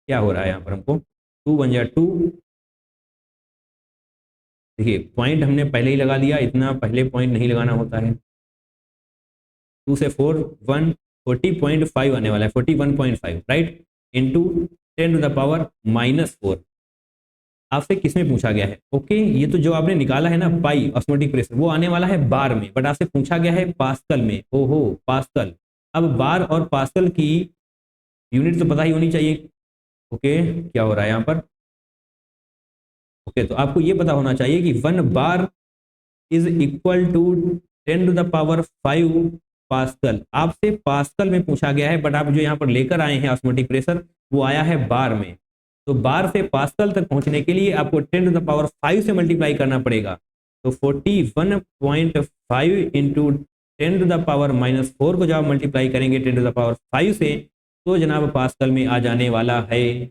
क्या हो रहा है यहाँ पर हमको, 2 1 2, देखिए पॉइंट हमने पहले ही लगा लिया, इतना पहले पॉइंट नहीं लगाना होता है। 2 से 4 1 40.5 आने वाला है, 41.5, राइट, इंटू 10⁻⁻4। आपसे किसमें पूछा गया है, ओके, ये तो जो आपने निकाला है ना पाई ऑस्मोटिक प्रेशर, वो आने वाला है बार में, बट आपसे पूछा गया है पास्कल में। ओहो, पास्कल। अब बार और पास्कल की यूनिट तो पता ही होनी चाहिए। ओके, क्या हो रहा है यहाँ पर, ओके, तो आपको ये पता होना चाहिए कि 1 bar is equal to 10⁻5 pascal. आपसे पास्कल में पूछा गया है, बट आप जो यहाँ पर लेकर आए हैं ऑस्मोटिक प्रेशर, वो आया है बार में, तो बार से पास्कल तक पहुंचने के लिए आपको 10⁻5 से मल्टीप्लाई करना पड़ेगा। तो 41.5 इंटू 10⁻⁻4 को जब आप मल्टीप्लाई करेंगे 10⁻5 से, तो जनाब पास्कल में आ जाने वाला है,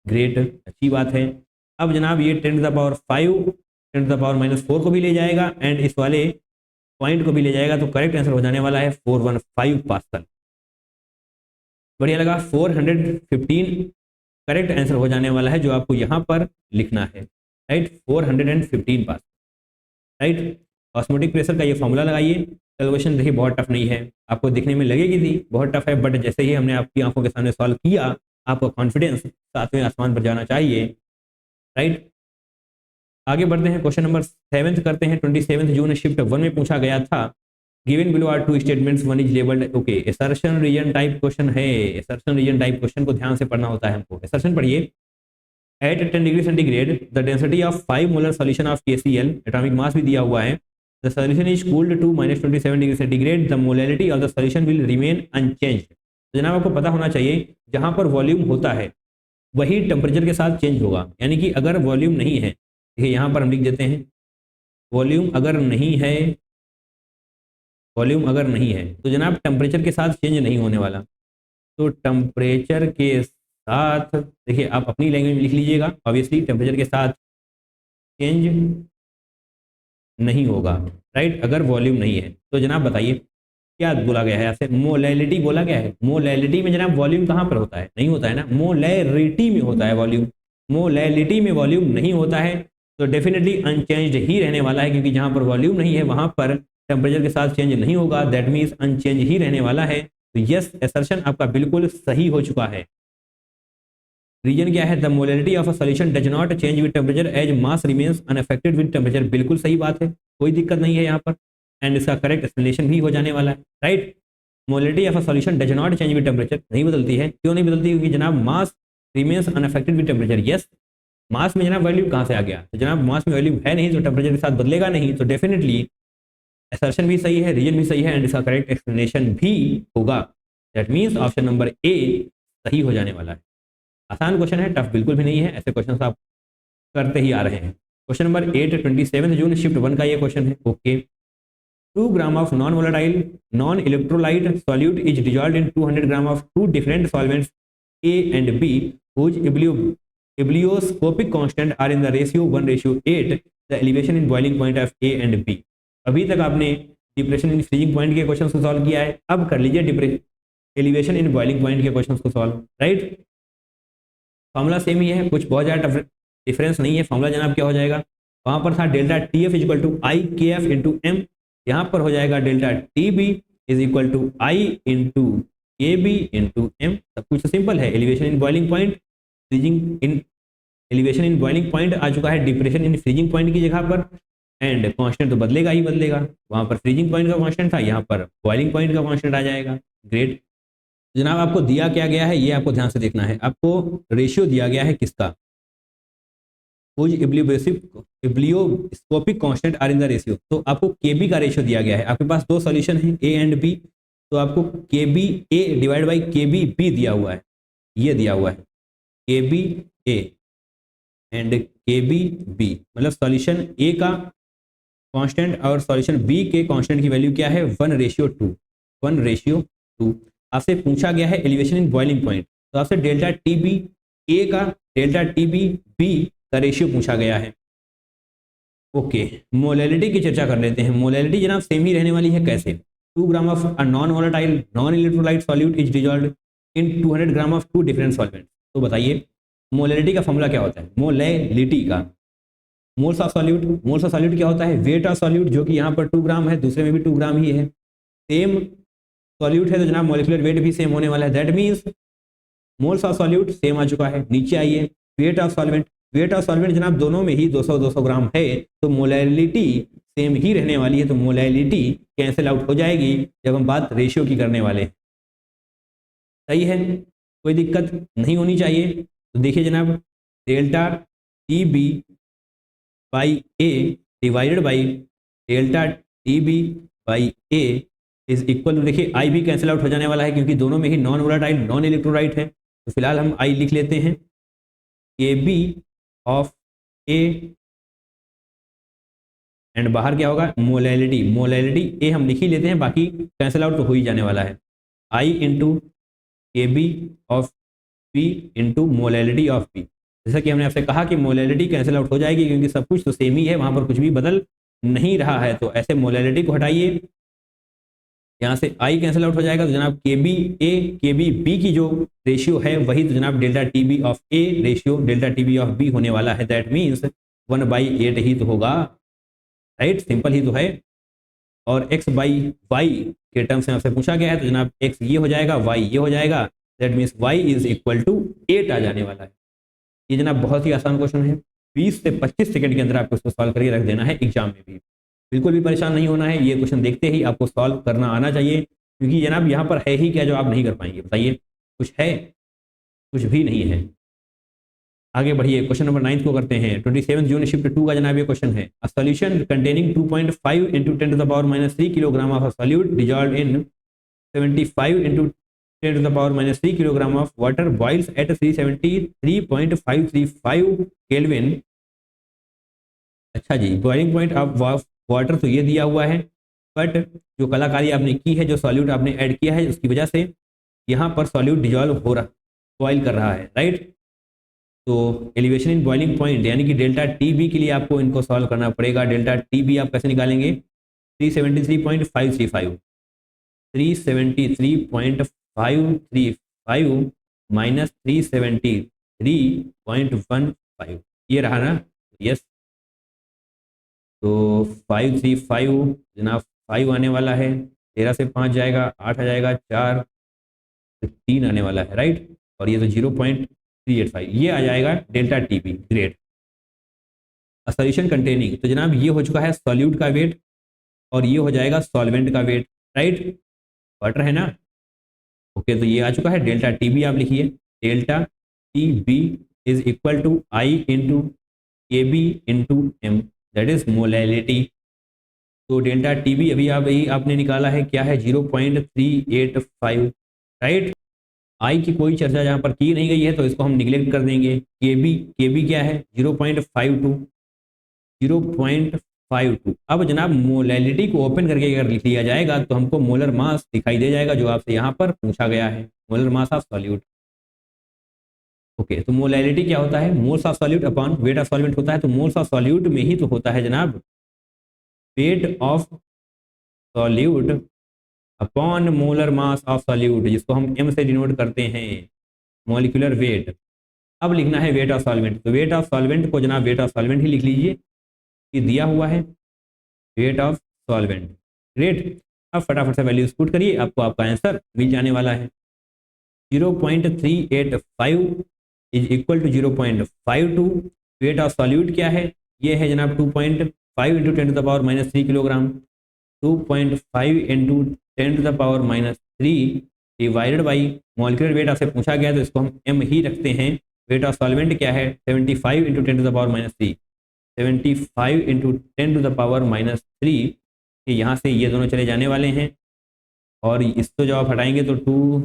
ग्रेट, अच्छी बात है। अब जनाब ये 10⁻5 10⁻⁻4 को भी ले जाएगा एंड इस वाले पॉइंट को भी ले जाएगा, तो करेक्ट आंसर हो जाने वाला है 415 पास्कल। बढ़िया लगा। 415 करेक्ट आंसर हो जाने वाला है जो आपको यहाँ पर लिखना है, राइट। 415 पास, राइट। ऑस्मोटिक प्रेशर का ये फॉर्मूला लगाइए। कैलकुलेशन देखिए बहुत टफ नहीं है, आपको दिखने में लगेगी थी बहुत टफ है, बट जैसे ही हमने आपकी आंखों के सामने सॉल्व किया आपको कॉन्फिडेंस सातवें आसमान पर जाना चाहिए, राइट। आगे बढ़ते हैं, क्वेश्चन नंबर 7 करते हैं। 27 जून शिफ्ट 1 में पूछा गया था, given below are two statements, one is labelled, okay, assertion reason type question है। असर्शन रीजन टाइप क्वेश्चन को ध्यान से पढ़ना होता है हमको। असर्शन पढ़िए, at 10 degree centigrade the density of 5 molar solution of KCl, atomic mass भी दिया हुआ है, the solution is cooled to -27 degree centigrade, the molality of the solution will remain unchanged. तो जनाब आपको पता होना चाहिए जहां पर वॉल्यूम होता है वही टेम्परेचर के साथ चेंज होगा, यानी कि अगर वॉल्यूम नहीं है, देखिए यहाँ पर हम लिख देते हैं, वॉल्यूम अगर नहीं है, वॉल्यूम अगर नहीं है तो जनाब टेम्परेचर के साथ चेंज नहीं होने वाला। तो टेम्परेचर के साथ, देखिए आप अपनी लैंग्वेज में लिख लीजिएगा, ऑब्वियसली टेम्परेचर के साथ चेंज नहीं होगा, राइट, अगर वॉल्यूम नहीं है। तो जनाब बताइए क्या बोला गया है आपसे, मोलैलिटी बोला गया है। मोलैलिटी में जनाब वॉल्यूम कहाँ पर होता है, नहीं होता है ना, मोलैरिटी में होता है वॉल्यूम। मोलैलिटी में वॉल्यूम नहीं होता है तो डेफिनेटली अनचेंज्ड ही रहने वाला है, क्योंकि जहां पर वॉल्यूम नहीं है वहां पर टेम्परेचर के साथ चेंज नहीं होगा, दैट मीन्स अनचेंज ही रहने वाला है। तो यस, असर्शन आपका बिल्कुल सही हो चुका है। रीजन क्या है, the molality of a solution does not change with temperature as mass remains unaffected with temperature, बिल्कुल सही बात है, कोई दिक्कत नहीं है यहाँ पर, एंड इसका करेक्ट एक्सप्लेनेशन भी हो जाने वाला है, right. Molality of a solution does not change with temperature, नहीं बदलती है, क्यों नहीं बदलती, क्योंकि जनाब mass remains unaffected with temperature. Yes, mass में जनाब वैल्यू कहाँ से आ गया, तो जनाब मास में वैल्यू है नहीं तो टेम्परेचर के साथ बदलेगा नहीं, तो डेफिनेटली असर्शन भी सही है, रीजन भी सही है, एंड इसका करेक्ट एक्सप्लेनेशन भी होगा। That means option number A सही हो जाने वाला है। आसान क्वेश्चन है, टफ बिल्कुल भी नहीं है, ऐसे क्वेश्चन आप करते ही आ रहे हैं। क्वेश्चन नंबर 8, 27 जून शिफ्ट 1 का ये क्वेश्चन है, okay. 2 gram of non volatile non electrolyte solute is dissolved in 200 gram of two different solvents A and B whose ebullioscopic constant are in the ratio 1:8, the elevation in boiling point of A and B। अभी तक आपने डिप्रेशन इन फ्रीजिंग पॉइंट के क्वेश्चन को सॉल्व किया है, अब कर लीजिए एलिवेशन इन बॉइलिंग पॉइंट के क्वेश्चन को सॉल्व, राइट। फॉर्मूला सेम ही है, कुछ बहुत ज़्यादा डिफरेंस नहीं है। फॉर्मूला जनाब क्या हो जाएगा, वहां पर था delta TF equal to IKF into M, यहाँ पर हो जाएगा delta TB is equal to I into AB into M. सब कुछ सिंपल है, elevation in boiling point, freezing in elevation in boiling point आ चुका है डिप्रेशन इन फ्रीजिंग पॉइंट की जगह पर, एंड कांस्टेंट तो बदलेगा ही बदलेगा, वहां पर फ्रीजिंग पॉइंट का कांस्टेंट था, यहाँ पर बॉइलिंग पॉइंट का कांस्टेंट आ जाएगा। ग्रेट। जनाब आपको दिया क्या गया है ये आपको ध्यान से देखना है, आपको रेशियो दिया गया है किसका, ebullioscopic constant are in the ratio, तो आपको केबी का रेशियो दिया गया है। आपके पास दो सॉल्यूशन है ए एंड बी, तो आपको केबी ए डिवाइड बाई केबी बी दिया हुआ है, ये दिया हुआ है केबी ए एंड केबी बी, मतलब सॉल्यूशन ए का कांस्टेंट और सॉल्यूशन बी के कांस्टेंट की वैल्यू क्या है 1:2, 1:2। आपसे पूछा गया है एलिवेशन इन बॉइलिंग पॉइंट, तो आपसे डेल्टा TB ए का डेल्टा TB बी का रेशियो पूछा गया है। ओके, मोलैलिटी की चर्चा कर लेते हैं। मोलैलिटी जनाब सेम ही रहने वाली है, कैसे, 2 gram of a non volatile non electrolyte solute is dissolved in 200 gram of two different solvent. तो बताइए मोलैलिटी का फॉर्मूला क्या होता है, मोलैलिटी का moles of solute, moles of solute क्या होता है, वेट ऑफ सॉल्यूट, जो कि यहाँ पर 2 ग्राम है, दूसरे में भी 2 ग्राम ही है, सेम सॉल्यूट है तो जनाब मॉलिक्यूलर वेट भी सेम होने वाला है, that means moles of solute same आ चुका है। नीचे आइए, weight of solvent, weight of solvent जनाब दोनों में ही 200-200 ग्राम है, तो मोलैलिटी सेम ही रहने वाली है, तो मोलैलिटी कैंसिल आउट हो जाएगी जब हम बात रेशियो की करने वाले हैं। सही है, कोई दिक्कत नहीं होनी चाहिए। तो देखिए जनाब delta TB by A divided by delta TB by A is equal to, देखिए आई भी कैंसिल आउट हो जाने वाला है क्योंकि दोनों में ही नॉन वोलेटाइल नॉन इलेक्ट्रोलाइट है, तो फिलहाल हम आई लिख लेते हैं KB ऑफ ए एंड बाहर क्या होगा मोलैलिटी, मोलैलिटी ए हम लिख ही लेते हैं, बाकी कैंसिल आउट तो हो ही जाने वाला है, I into KB of B into molality of B। जैसा कि हमने आपसे कहा कि मोलैलिटी कैंसिल आउट हो जाएगी क्योंकि सब कुछ तो सेम ही है, वहां पर कुछ भी बदल नहीं रहा है, तो ऐसे मोलैलिटी को हटाइए यहाँ से आई कैंसिल आउट हो जाएगा, तो जनाब के बी ए के बी बी की जो रेशियो है वही तो जनाब delta T B of A ratio delta T B of B होने वाला है। दैट मीन्स 1/8 ही तो होगा, राइट, सिंपल ही तो है। और x बाई वाई के टर्म से आपसे पूछा गया है, तो जनाब x ये हो जाएगा, y ये हो जाएगा, that means y is equal to 8 आ जाने वाला है। ये जनाब बहुत ही आसान क्वेश्चन है, 20 से 25 सेकंड के अंदर आपको इसको सॉल्व करके रख देना है एग्जाम में भी। बिल्कुल भी परेशान नहीं होना है, ये क्वेश्चन देखते ही आपको सॉल्व करना आना चाहिए, क्योंकि जनाब यहाँ पर है ही क्या जो आप नहीं कर पाएंगे, बताइए, कुछ है? कुछ भी नहीं है। आगे बढ़िए, क्वेश्चन नंबर 9 को करते हैं। 27 जून शिफ्ट 2 का जनाब ये क्वेश्चन है। A solution containing 2.5 into 10 to the power minus 3 kilogram of a solute dissolved in 75 into 10 to the power minus 3 kilogram of water boils at 373.535 kelvin. अच्छा जी, बॉइलिंग पॉइंट ऑफ वाटर तो ये दिया हुआ है, बट जो कलाकारी आपने की है, जो सॉल्यूट आपने ऐड किया है, उसकी वजह से यहाँ पर सॉल्यूट डिजॉल्व हो रहा, बॉइल कर रहा है, राइट। तो एलिवेशन इन बॉइलिंग पॉइंट यानी कि डेल्टा टी बी के लिए आपको इनको सॉल्व करना पड़ेगा। डेल्टा टी बी आप कैसे निकालेंगे? 373.535 373.535 माइनस 373.15 ये रहा ना, यस। तो 535 जनाब 5 आने वाला है, 13 से 5 जाएगा, 8 आ जाएगा, 4 3 आने वाला है, राइट। और ये तो 0.385 ये आ जाएगा delta T B, great. Solution containing, तो जनाब ये हो चुका है सॉल्यूट का वेट और ये हो जाएगा सॉल्वेंट का वेट, राइट, वाटर है ना। ओके, तो ये आ चुका है डेल्टा टी बी, आप लिखिए delta T B is equal to I into K B into M, that is molality. तो डेल्टा टी बी अभी आपने निकाला है क्या है? 0.385, राइट। आई की कोई चर्चा जहाँ पर की नहीं गई है तो इसको हम निगलेक्ट कर देंगे। के बी क्या है? 0.52। अब जनाब मोलैलिटी को ओपन करके अगर लिख लिया जाएगा तो हमको मोलर मास दिखाई दे जाएगा, जो आपसे यहाँ पर पूछा गया है, molar mass of solute. Okay, तो मोलैलिटी क्या होता है? Moles of solute upon weight of solvent होता है। तो मोल्स ऑफ सॉल्यूट में ही तो होता है जनाब wait of solute upon molar mass of solute, जिसको हम एम से डिनोट करते हैं, मॉलिक्यूलर वेट। अब लिखना है वेट ऑफ सॉल्वेंट, तो वेट ऑफ सॉल्वेंट को जनाब वेट ऑफ सॉल्वेंट ही लिख लीजिए, ये दिया हुआ है वेट ऑफ सॉल्वेंट, ग्रेट। अब फटाफट से वैल्यूज पुट करिए, आपको आपका आंसर मिल जाने वाला है। 0.385 is equal to 0.52। Weight of solute क्या है? ये है जनाब 2.5 into 10 to the power minus 3 kilogram. 2.5 into 10 to the power minus 3 divided by molecular weight आपसे पूछा गया तो इसको हम एम ही रखते हैं। वेट ऑफ सॉल्वेंट क्या है? 75 into 10 to the power minus 3, 75 into 10 to the power minus 3। यहाँ से ये दोनों चले जाने वाले हैं और इसको जब आप हटाएंगे तो 2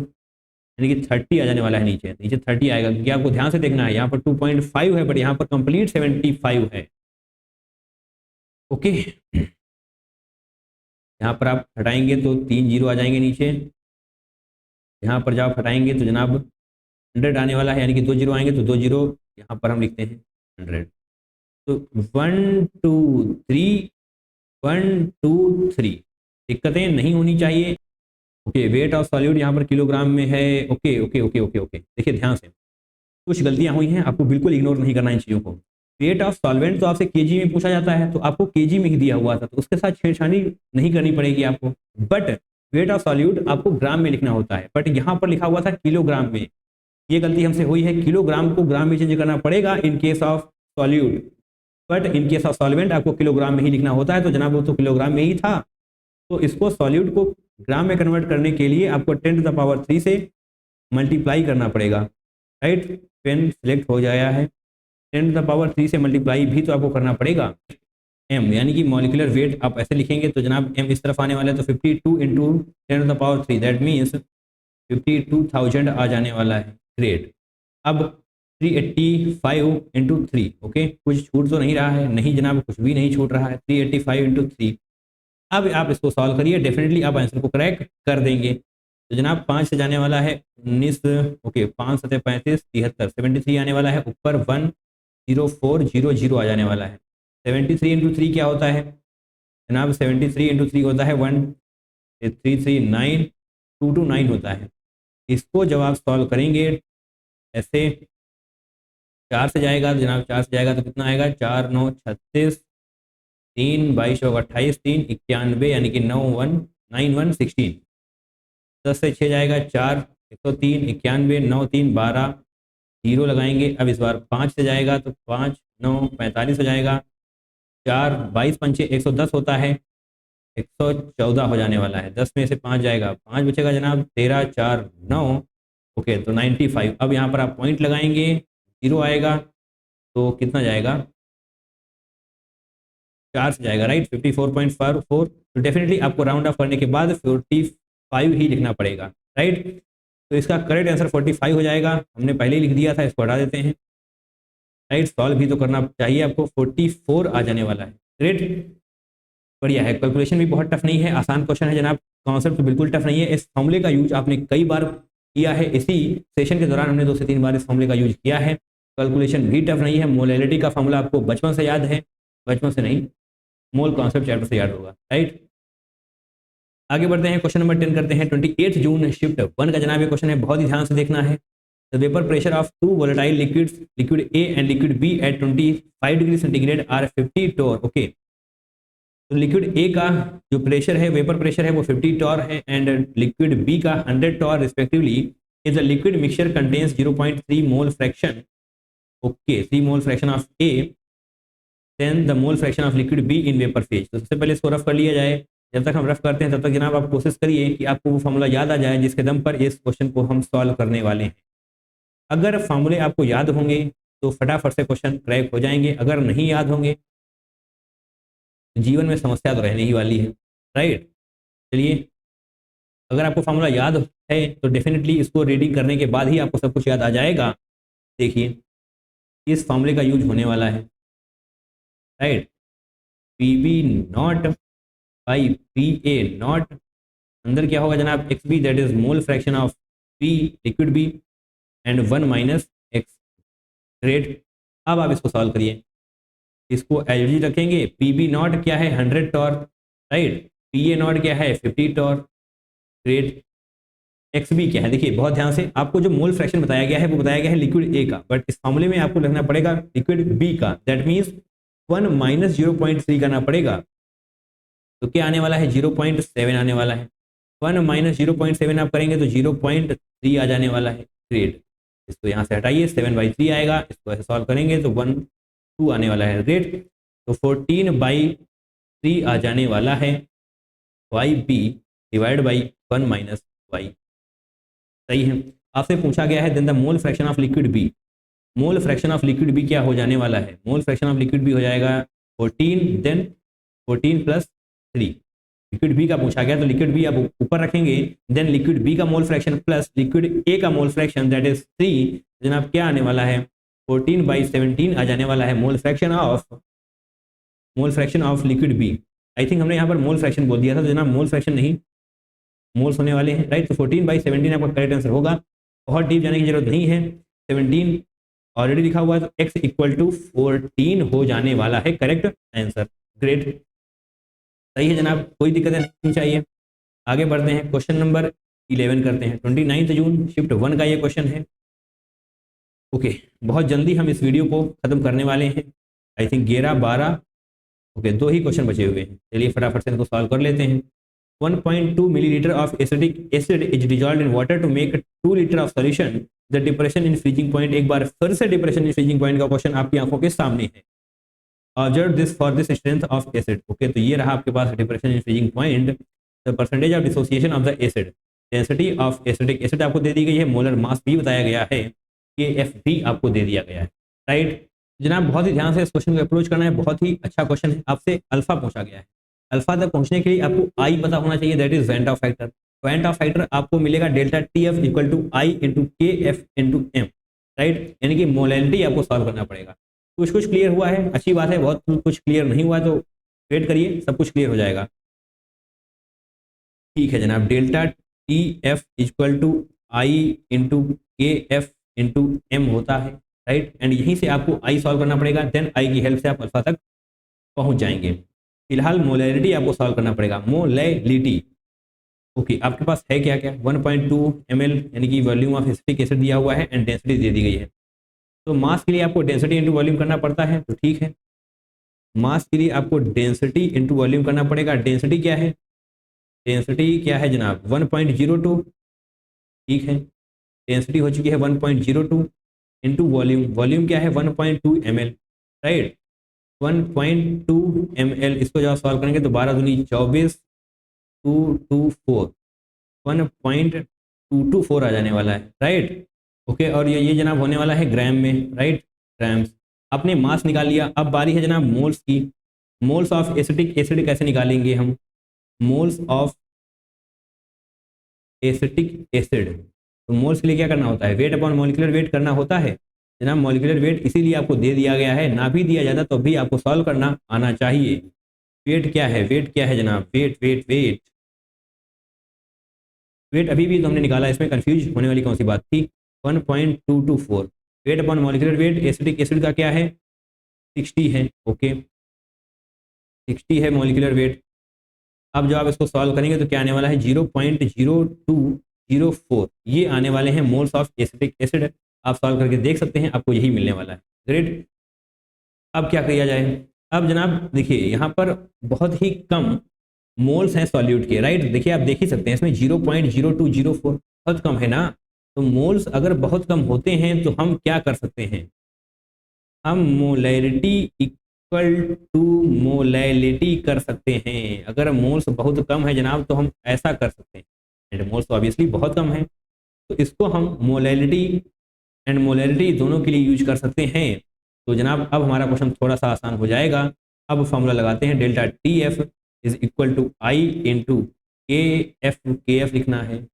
यानी कि 30 आ जाने वाला है, नीचे नीचे 30 आएगा, क्योंकि आपको ध्यान से देखना है, यहाँ पर 2.5 है बट यहाँ पर कंप्लीट 75 है। ओके, यहाँ पर आप हटाएंगे तो 3 जीरो आ जाएंगे नीचे, यहाँ पर जब आप हटाएंगे तो जनाब 100 आने वाला है, यानी कि 2 जीरो आएंगे तो 2 जीरो यहाँ पर हम लिखते हैं 100। तो 1 2 3 1 2 3 दिक्कतें नहीं होनी चाहिए। ओके, वेट ऑफ सॉल्यूट यहाँ पर किलोग्राम में है। Okay okay okay okay okay, देखिए ध्यान से, कुछ गलतियाँ हुई हैं, आपको बिल्कुल इग्नोर नहीं करना इन चीज़ों को। वेट ऑफ सॉल्वेंट तो आपसे केजी में पूछा जाता है, तो आपको केजी में ही दिया हुआ था, तो उसके साथ छेड़छाड़ी नहीं करनी पड़ेगी आपको। बट वेट ऑफ सॉल्यूट आपको ग्राम में लिखना होता है, बट यहाँ पर लिखा हुआ था किलोग्राम में, ये गलती हमसे हुई है। किलोग्राम को ग्राम में चेंज करना पड़ेगा in case of solute, but in case of solvent आपको किलोग्राम में ही लिखना होता है। तो जनाब वो तो किलोग्राम में ही था, तो इसको सॉल्यूट को ग्राम में कन्वर्ट करने के लिए आपको 10 टू द पावर 3 से मल्टीप्लाई करना पड़ेगा, राइट। पेन सिलेक्ट हो जाया है, 10 टू द पावर 3 से मल्टीप्लाई भी तो आपको करना पड़ेगा। एम यानी कि मॉलिक्यूलर वेट आप ऐसे लिखेंगे तो जनाब एम इस तरफ आने वाला है, तो 52 into 10 to the power 3, that means 52,000 आ जाने वाला है, ग्रेट। अब 385 इंटू 3, ओके, कुछ छूट तो नहीं रहा है? नहीं जनाब, कुछ भी नहीं छूट रहा है। 385 इंटू 3, अब आप इसको सॉल्व करिए, डेफिनेटली आप आंसर को क्रैक कर देंगे। तो जनाब 5 से जाने वाला है 19, ओके, 5 7 35 73, 73 आने वाला है, ऊपर 10400 आ जाने वाला है। 73 इंटू 3 क्या होता है जनाब? 73 इंटू 3 होता है 3 3 9, 2 2 9 होता है। इसको जब आप सॉल्व करेंगे ऐसे 4 से जाएगा तो जनाब 4 से जाएगा तो कितना आएगा, 4 9 36, 3 22 28, 3 91, यानी कि 9 1 9 1 16। 10 से 6 जाएगा 4 103, 91 9 3 12, जीरो लगाएंगे। अब इस बार 5 से जाएगा तो 5 9 45 हो जाएगा। 4 22 पंचे 110 होता है, 114 हो जाने वाला है। 10 में से 5 जाएगा, 5 बचेगा जनाब, 13 4 9। ओके, तो 95। अब यहाँ पर आप पॉइंट लगाएंगे, जीरो आएगा तो कितना जाएगा, 4 से जाएगा, राइट, 54.4। तो डेफिनेटली आपको राउंड ऑफ करने के बाद 45 ही लिखना पड़ेगा, राइट। तो इसका करेक्ट आंसर 45 हो जाएगा। हमने पहले ही लिख दिया था, इसको हटा देते हैं, राइट। सॉल्व भी तो करना चाहिए आपको। 44 आ जाने वाला है, ग्रेट, बढ़िया है। कैलकुलेशन भी बहुत टफ नहीं है, आसान क्वेश्चन है जनाब। कॉन्सेप्ट बिल्कुल टफ नहीं है। इस फॉर्मूले का यूज आपने कई बार किया है, इसी सेशन के दौरान हमने 2 से 3 बार इस फॉर्मूले का यूज किया है। कैलकुलेशन भी टफ नहीं है। मोलैलिटी का फॉर्मूला आपको बचपन से याद है, बचपन से नहीं, मोल कॉन्सेप्ट चैप्टर से याद होगा, राइट। आगे बढ़ते हैं, क्वेश्चन नंबर 10 करते हैं। 28 जून शिफ्ट 1 का जनाब ये क्वेश्चन है, बहुत ही ध्यान से देखना है। The vapour pressure of 2 volatile liquids, liquid A and liquid B at 25 degree centigrade are 50 torr. Okay, तो लिक्विड ए का जो प्रेशर है, वेपर प्रेशर है, वो 50 टोर है, एंड लिक्विड बी का 100 torr respectively. Is the liquid mixture contains 0.3 mole fraction, okay, 3 mole fraction of A, then the mole fraction of liquid B in vapour phase. तो सबसे पहले इसको रफ कर लिया जाए। जब तक हम रफ करते हैं तब तक जनाब आप कोशिश करिए कि आपको वो फॉर्मूला याद आ जाए जिसके दम पर इस क्वेश्चन को हम सॉल्व करने वाले हैं। अगर फॉर्मूले आपको याद होंगे तो फटाफट से क्वेश्चन क्रैक हो जाएंगे, अगर नहीं याद होंगे जीवन में समस्या तो रहने ही वाली है, राइट। चलिए, अगर आपको फॉर्मूला याद है तो डेफिनेटली इसको रीडिंग करने के बाद ही आपको सब कुछ याद आ जाएगा। देखिए, इस फॉर्मूले का यूज होने वाला है, right, P B not by P A not, अंदर क्या होगा जनाब, X B, that is mole fraction of P liquid B, and 1 minus X, great. अब आप इसको सॉल्व करिए, इसको एलजी रखेंगे। पी बी नॉट क्या है, 100 torr, right, P A not क्या है, 50 टॉर, ग्रेट। एक्स बी क्या है, देखिए बहुत ध्यान से, आपको जो मोल फ्रैक्शन बताया गया है वो बताया गया है लिक्विड ए का, बट इस फॉर्मूले में आपको लिखना पड़ेगा लिक्विड बी का, दैट मीन्स 1 माइनस 0.3 करना पड़ेगा। तो क्या आने वाला है, 0.7 आने वाला है। 1 माइनस 0.7 आप करेंगे तो 0.3 आ जाने वाला है, ग्रेट। इसको यहाँ से हटाइए, 7/3 आएगा, इसको ऐसे सॉल्व करेंगे तो 1 2 आने वाला है, ग्रेट। तो 14/3 आ जाने वाला है, Y B divide by 1 minus Y, सही है। आपसे पूछा गया है then the mole fraction of liquid B. Mole fraction of liquid B क्या हो जाने वाला है, mole fraction of liquid B हो जाएगा 14, देन 14 प्लस 3। लिक्विड बी का पूछा गया तो लिक्विड बी आप ऊपर रखेंगे, देन लिक्विड बी का mole fraction plus liquid A का मोल फ्रैक्शन, दैट इज 3। जनाब क्या आने वाला है, 14/17 आ जाने वाला है mole fraction of liquid B. I think हमने यहाँ पर मोल फ्रैक्शन बोल दिया था, तो जनाब मोल फ्रैक्शन नहीं, मोल्स होने वाले हैं, राइट। तो 14/17 आपका करेक्ट आंसर होगा, बहुत डीप जाने की जरूरत नहीं है। 17 ऑलरेडी लिखा हुआ है, तो x इक्वल टू 14 हो जाने वाला है करेक्ट आंसर, ग्रेट, सही है जनाब, कोई दिक्कत नहीं चाहिए। आगे बढ़ते हैं, क्वेश्चन नंबर 11 करते हैं। 29 जून शिफ्ट 1 का ये क्वेश्चन है। ओके, बहुत जल्दी हम इस वीडियो को खत्म करने वाले हैं। I think 11 12, okay, 2 he question बचे हुए हैं। चलिए फटाफट से इनको सॉल्व कर लेते हैं। 1.2 milliliter of acetic acid is dissolved in water to make 2 liter of solution. The depression in freezing point, एक बार फिर से depression in freezing point का क्वेश्चन आपकी आंखों के सामने है। Observe this for this strength of acid. Okay, तो ये रहा आपके पास depression in freezing point, the percentage of dissociation of the acid, density of acetic acid आपको दे दी गई है, मोलर मास भी बताया गया है, KF भी आपको दे दिया गया है, राइट। जनाब बहुत ही ध्यान से इस क्वेश्चन को अप्रोच करना है, बहुत ही अच्छा क्वेश्चन है। आपसे अल्फा पूछा गया है, अल्फा तक पहुंचने के लिए आपको आई पता होना चाहिए, that is van't Hoff factor. Van't Hoff factor आपको मिलेगा delta TF equal to I into KF into M, right, यानी कि मोलैलिटी आपको सॉल्व करना पड़ेगा। कुछ कुछ क्लियर हुआ है, अच्छी बात है, बहुत कुछ क्लियर नहीं हुआ तो वेट करिए, सब कुछ क्लियर हो जाएगा। ठीक है जनाब, delta TF equal to I into KF into M होता है, राइट, एंड यहीं से आपको आई सॉल्व करना पड़ेगा, देन आई की हेल्प से आप अल्फा तक पहुंच जाएंगे। फिलहाल मोलैलिटी आपको सॉल्व करना पड़ेगा, मोलैलिटी, ओके, आपके पास है क्या क्या, 1.2 ml यानी कि वॉल्यूम ऑफ एसिटिक एसिड दिया हुआ है एंड डेंसिटी दे दी गई है। तो मास के लिए आपको डेंसिटी इंटू वॉल्यूम करना पड़ता है, तो ठीक है, मास के लिए आपको डेंसिटी इंटू वॉल्यूम करना पड़ेगा। डेंसिटी क्या है, डेंसिटी क्या है जनाब, 1.02, ठीक है, डेंसिटी हो चुकी है 1.02 इंटू वॉल्यूम, वॉल्यूम क्या है 1.2 ml, राइट, 1.2 ml। इसको जब सॉल्व करेंगे तो 12 दूनी 24, 224, 1.224 आ जाने वाला है, राइट। ओके, और ये जनाब होने वाला है ग्राम में, राइट, ग्राम्स। आपने मास निकाल लिया, अब बारी है जनाब मोल्स की। मोल्स ऑफ एसिटिक एसिड कैसे निकालेंगे हम, मोल्स ऑफ एसिटिक एसिड, तो मोल्स के लिए क्या करना होता है, वेट अपॉन मॉलिक्यूलर वेट करना होता है जनाब। मॉलिक्यूलर वेट इसीलिए आपको दे दिया गया है, ना भी दिया जाता तो भी आपको सॉल्व करना आना चाहिए। वेट क्या है, वेट क्या है जनाब, वेट वेट वेट वेट अभी भी तो हमने निकाला, इसमें कंफ्यूज होने वाली कौन सी बात थी, 1.224। Weight upon molecular weight acetic acid का क्या है, 60 है, ओके, 60 है मॉलिक्यूलर वेट। अब जब आप इसको सॉल्व करेंगे तो क्या आने वाला है, 0.0204, ये आने वाले हैं मोल्स ऑफ एसिटिक एसिड। आप सॉल्व करके देख सकते हैं, आपको यही मिलने वाला है, ग्रेट। अब क्या किया जाए, अब जनाब देखिए यहाँ पर बहुत ही कम मोल्स हैं सॉल्यूट के, राइट, देखिए आप देख ही सकते हैं इसमें 0.0204 बहुत कम है ना। तो मोल्स अगर बहुत कम होते हैं तो हम क्या कर सकते हैं, हम मोलैरिटी इक्वल टू मोलैलिटी कर सकते हैं। अगर मोल्स बहुत कम है जनाब तो हम ऐसा कर सकते हैं, एंड मोल्स तो ऑब्वियसली बहुत कम है, तो इसको हम मोलैलिटी एंड मोलैरिटी दोनों के लिए यूज कर सकते हैं। तो जनाब अब हमारा क्वेश्चन थोड़ा सा आसान हो जाएगा। अब फॉर्मूला लगाते हैं, delta T F is equal to I into K F लिखना है,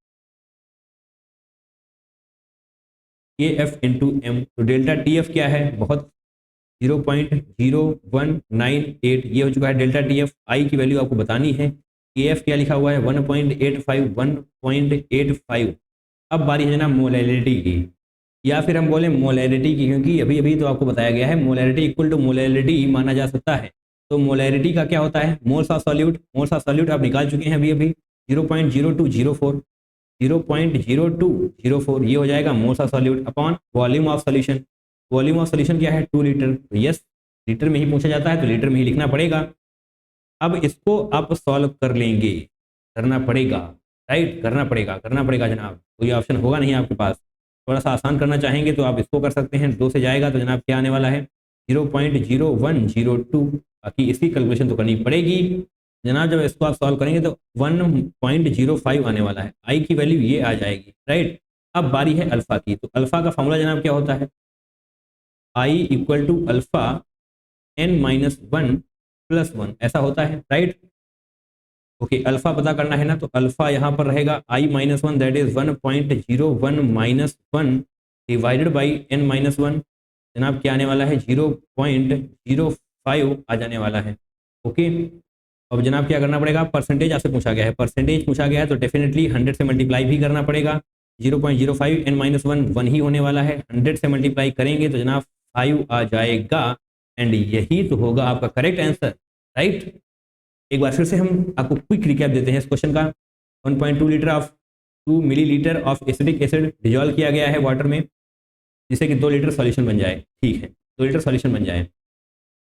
के एफ इंटू एम। तो डेल्टा टी एफ क्या है, बहुत 0.0198, ये हो चुका है डेल्टा टी एफ। आई की वैल्यू आपको बतानी है, के एफ क्या लिखा हुआ है 1.85। अब बारी है जनाब मोलैलिटी की, या फिर हम बोले मोलैरिटी की, क्योंकि अभी अभी तो आपको बताया गया है मोलैरिटी इक्वल टू मोलैलिटी माना जा सकता है। तो मोलैरिटी का क्या होता है, moles of solute, moles of solute आप निकाल चुके हैं अभी अभी, 0.0204, 0.0204 ये हो जाएगा moles of solute upon volume of solution. Volume of solution क्या है, 2 लीटर, तो यस लीटर में ही पूछा जाता है तो लीटर में ही लिखना पड़ेगा। अब इसको आप सॉल्व कर लेंगे, करना पड़ेगा, राइट, करना पड़ेगा जनाब, कोई ऑप्शन होगा नहीं आपके पास। थोड़ा सा आसान करना चाहेंगे तो आप इसको कर सकते हैं, 2 से जाएगा तो जनाब क्या आने वाला है 0.0102, बाकी इसकी कैलकुलेशन तो करनी पड़ेगी जनाब। जब इसको आप सॉल्व करेंगे तो 1.05 आने वाला है, आई की वैल्यू ये आ जाएगी, राइट। अब बारी है अल्फा की, तो अल्फा का फॉर्मूला जनाब क्या होता है, I equal to alpha n-1 + 1 ऐसा होता है, राइट। ओके, अल्फा पता करना है ना, तो अल्फा यहाँ पर रहेगा i-1 that is 1.01 divided by n-1, जनाब क्या आने वाला है 0.05 आ जाने वाला है, ओके। अब जनाब क्या करना पड़ेगा, परसेंटेज आपसे पूछा गया है, परसेंटेज पूछा गया है तो डेफिनेटली 100 से मल्टीप्लाई भी करना पड़ेगा। 0.05 n-1 1 ही होने वाला है, 100 से मल्टीप्लाई करेंगे तो जनाब 5 आ जाएगा, एंड यही तो होगा आपका करेक्ट आंसर, राइट। एक बार फिर से हम आपको क्विक रिकैप देते हैं इस क्वेश्चन का। 1.2 litre of 2 millilitre of acidic acid dissolve किया गया है वाटर में, जिससे कि 2 लीटर सॉल्यूशन बन जाए, ठीक है, 2 लीटर सॉल्यूशन बन जाए।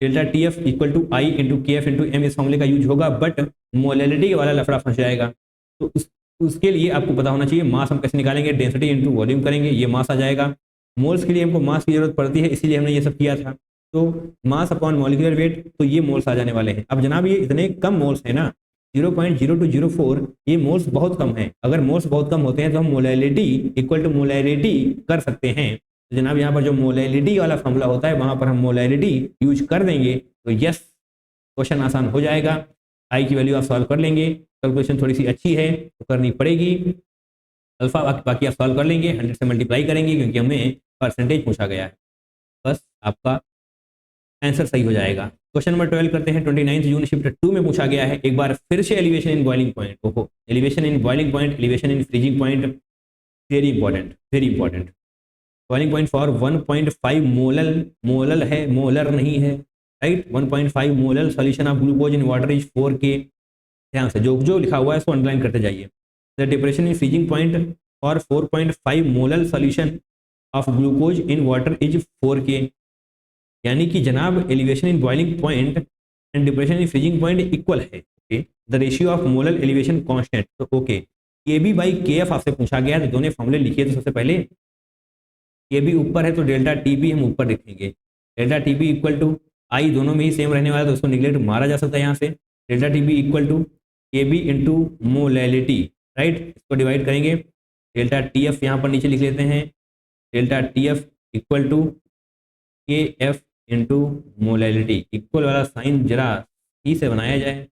Delta T F equal to I into K F into M इस फॉर्मूले का यूज होगा, बट मोलैलिटी वाला लफड़ा फंस जाएगा। तो उसके लिए आपको पता होना चाहिए मास हम कैसे निकालेंगे, डेंसिटी इंटू वॉल्यूम करेंगे, ये मास आ जाएगा। मोल्स के लिए हमको मास की जरूरत पड़ती है, इसीलिए हमने ये सब किया था। तो मास अपॉन मॉलिक्यूलर वेट, तो ये मोल्स आ जाने वाले हैं। अब जनाब ये इतने कम मोल्स हैं ना, 0.0204, ये मोल्स बहुत कम है। अगर मोल्स बहुत कम होते हैं तो हम मोलैलिटी इक्वल टू मोलैरिटी कर सकते हैं। तो जनाब यहाँ पर जो मोलैलिटी वाला फॉर्मूला होता है वहां पर हम मोलैलिटी यूज कर देंगे, तो यस क्वेश्चन आसान हो जाएगा। आई की वैल्यू आप सॉल्व कर लेंगे, कैलकुलेशन थोड़ी सी अच्छी है तो करनी पड़ेगी। अल्फा बाकी आप सॉल्व कर लेंगे, 100 से मल्टीप्लाई करेंगे क्योंकि हमें परसेंटेज पूछा गया है, बस आपका आंसर सही हो जाएगा। क्वेश्चन नंबर 12 करते हैं। 29 जून शिफ्ट 2 में पूछा गया है, एक बार फिर से एलिवेशन इन बॉइलिंग पॉइंट, ओहो elevation in boiling point, elevation in freezing point, very important, very important. Boiling point for 1.5 molal है, मोलर नहीं है, right. 1.5 molal solution of glucose in water is 4 के। ध्यान से जो जो लिखा हुआ है इसको अंडरलाइन करते जाइए। The depression in freezing point और 4.5 molar solution of glucose in water is 4K। यानी कि जनाब elevation in boiling point and depression in freezing point equal है। Okay, the ratio of molar elevation constant, तो okay K B by K F आपसे पूछा गया है, तो दोनों फॉर्मूले लिखिए। तो सबसे पहले के बी ऊपर है तो डेल्टा टी बी हम ऊपर लिखेंगे, delta T B equal to I, दोनों में ही सेम रहने वाला है तो उसको निगलेक्ट मारा जा सकता है यहाँ से। Delta T B equal to K B into molality, right, इसको डिवाइड करेंगे। डेल्टा टी एफ यहाँ पर नीचे लिख लेते हैं, delta T F equal to K F into molality. Equal वाला साइन जरा ई से बनाया जाए,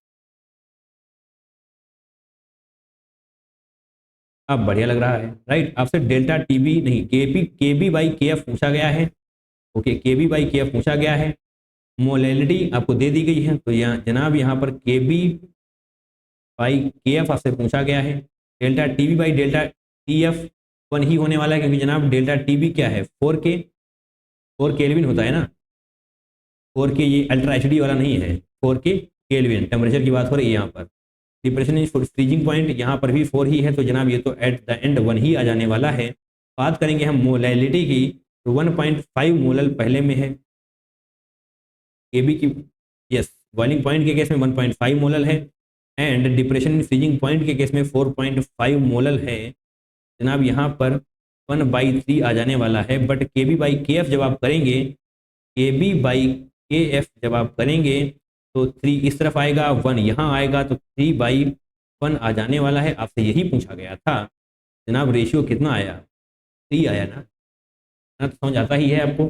अब बढ़िया लग रहा है, राइट। आपसे डेल्टा टी बी नहीं के बी बाई के एफ पूछा गया है। Okay, K B by K F पूछा गया है, मोलैलिटी आपको दे दी गई है, तो यहाँ जनाब यहाँ पर के बी बाई के एफ आपसे पूछा गया है। Delta T B by delta T F 1 ही होने वाला है, क्योंकि जनाब डेल्टा टी बी क्या है 4K, 4 केल्विन होता है ना, 4K, ये अल्ट्रा एच डी वाला नहीं है, 4K केल्विन टेम्परेचर की बात हो रही है यहाँ पर। डिप्रेशन इन फ्रीजिंग पॉइंट यहाँ पर भी 4 ही है, तो जनाब ये तो एट द एंड 1 ही आ जाने वाला है। बात करेंगे हम मोलैलिटी की, तो 1.5 मोलल पहले में है केबी की, यस, बॉइलिंग पॉइंट के केस में 1.5 मोलल है, and depression in freezing point के केस में 4.5 मोलल है। जनाब यहाँ पर 1/3 आ जाने वाला है, बट के बी बाई के एफ जब आप करेंगे, के बी बाई के एफ जब आप करेंगे तो 3 इस तरफ आएगा, 1 यहाँ आएगा, तो 3/1 आ जाने वाला है। आपसे यही पूछा गया था जनाब, रेशियो कितना आया, 3 आया ना, तो समझ आता ही है आपको,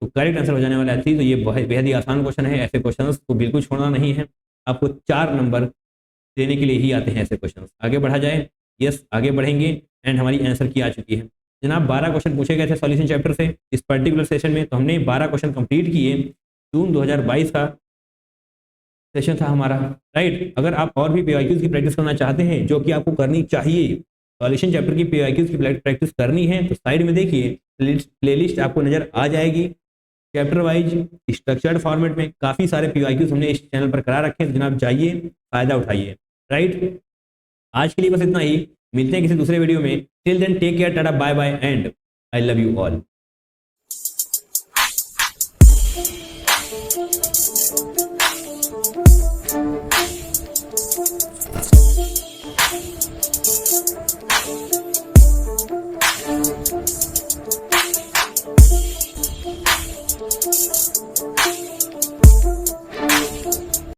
तो करेक्ट आंसर हो जाने वाला है 3। तो ये बहुत बेहद ही आसान क्वेश्चन है, ऐसे क्वेश्चंस को बिल्कुल छोड़ना नहीं है, आपको 4 नंबर देने के लिए ही आते हैं ऐसे क्वेश्चंस। आगे बढ़ा जाए, यस आगे बढ़ेंगे, एंड हमारी आंसर की आ चुकी है जनाब। 12 क्वेश्चन पूछे गए थे सॉल्यूशन चैप्टर से इस पर्टिकुलर सेशन में, तो हमने 12 क्वेश्चन कंप्लीट किए। जून 2022 का सेशन था हमारा, राइट। अगर आप और भी पीवाईक्यूज की प्रैक्टिस करना चाहते हैं, जो कि आपको करनी चाहिए, सॉल्यूशन चैप्टर की पीवाईक्यूज की प्रैक्टिस करनी है, तो साइड में देखिए प्लेलिस्ट आपको नजर आ जाएगी, चैप्टर वाइज स्ट्रक्चर्ड फॉर्मेट में काफी सारे पीवाईक्यूज हमने इस चैनल पर करा रखे हैं, तो जनाब जाइए फायदा उठाइए, राइट। आज के लिए बस इतना ही, मिलते हैं किसी दूसरे वीडियो में। Till then take care, tata bye bye and I love you all.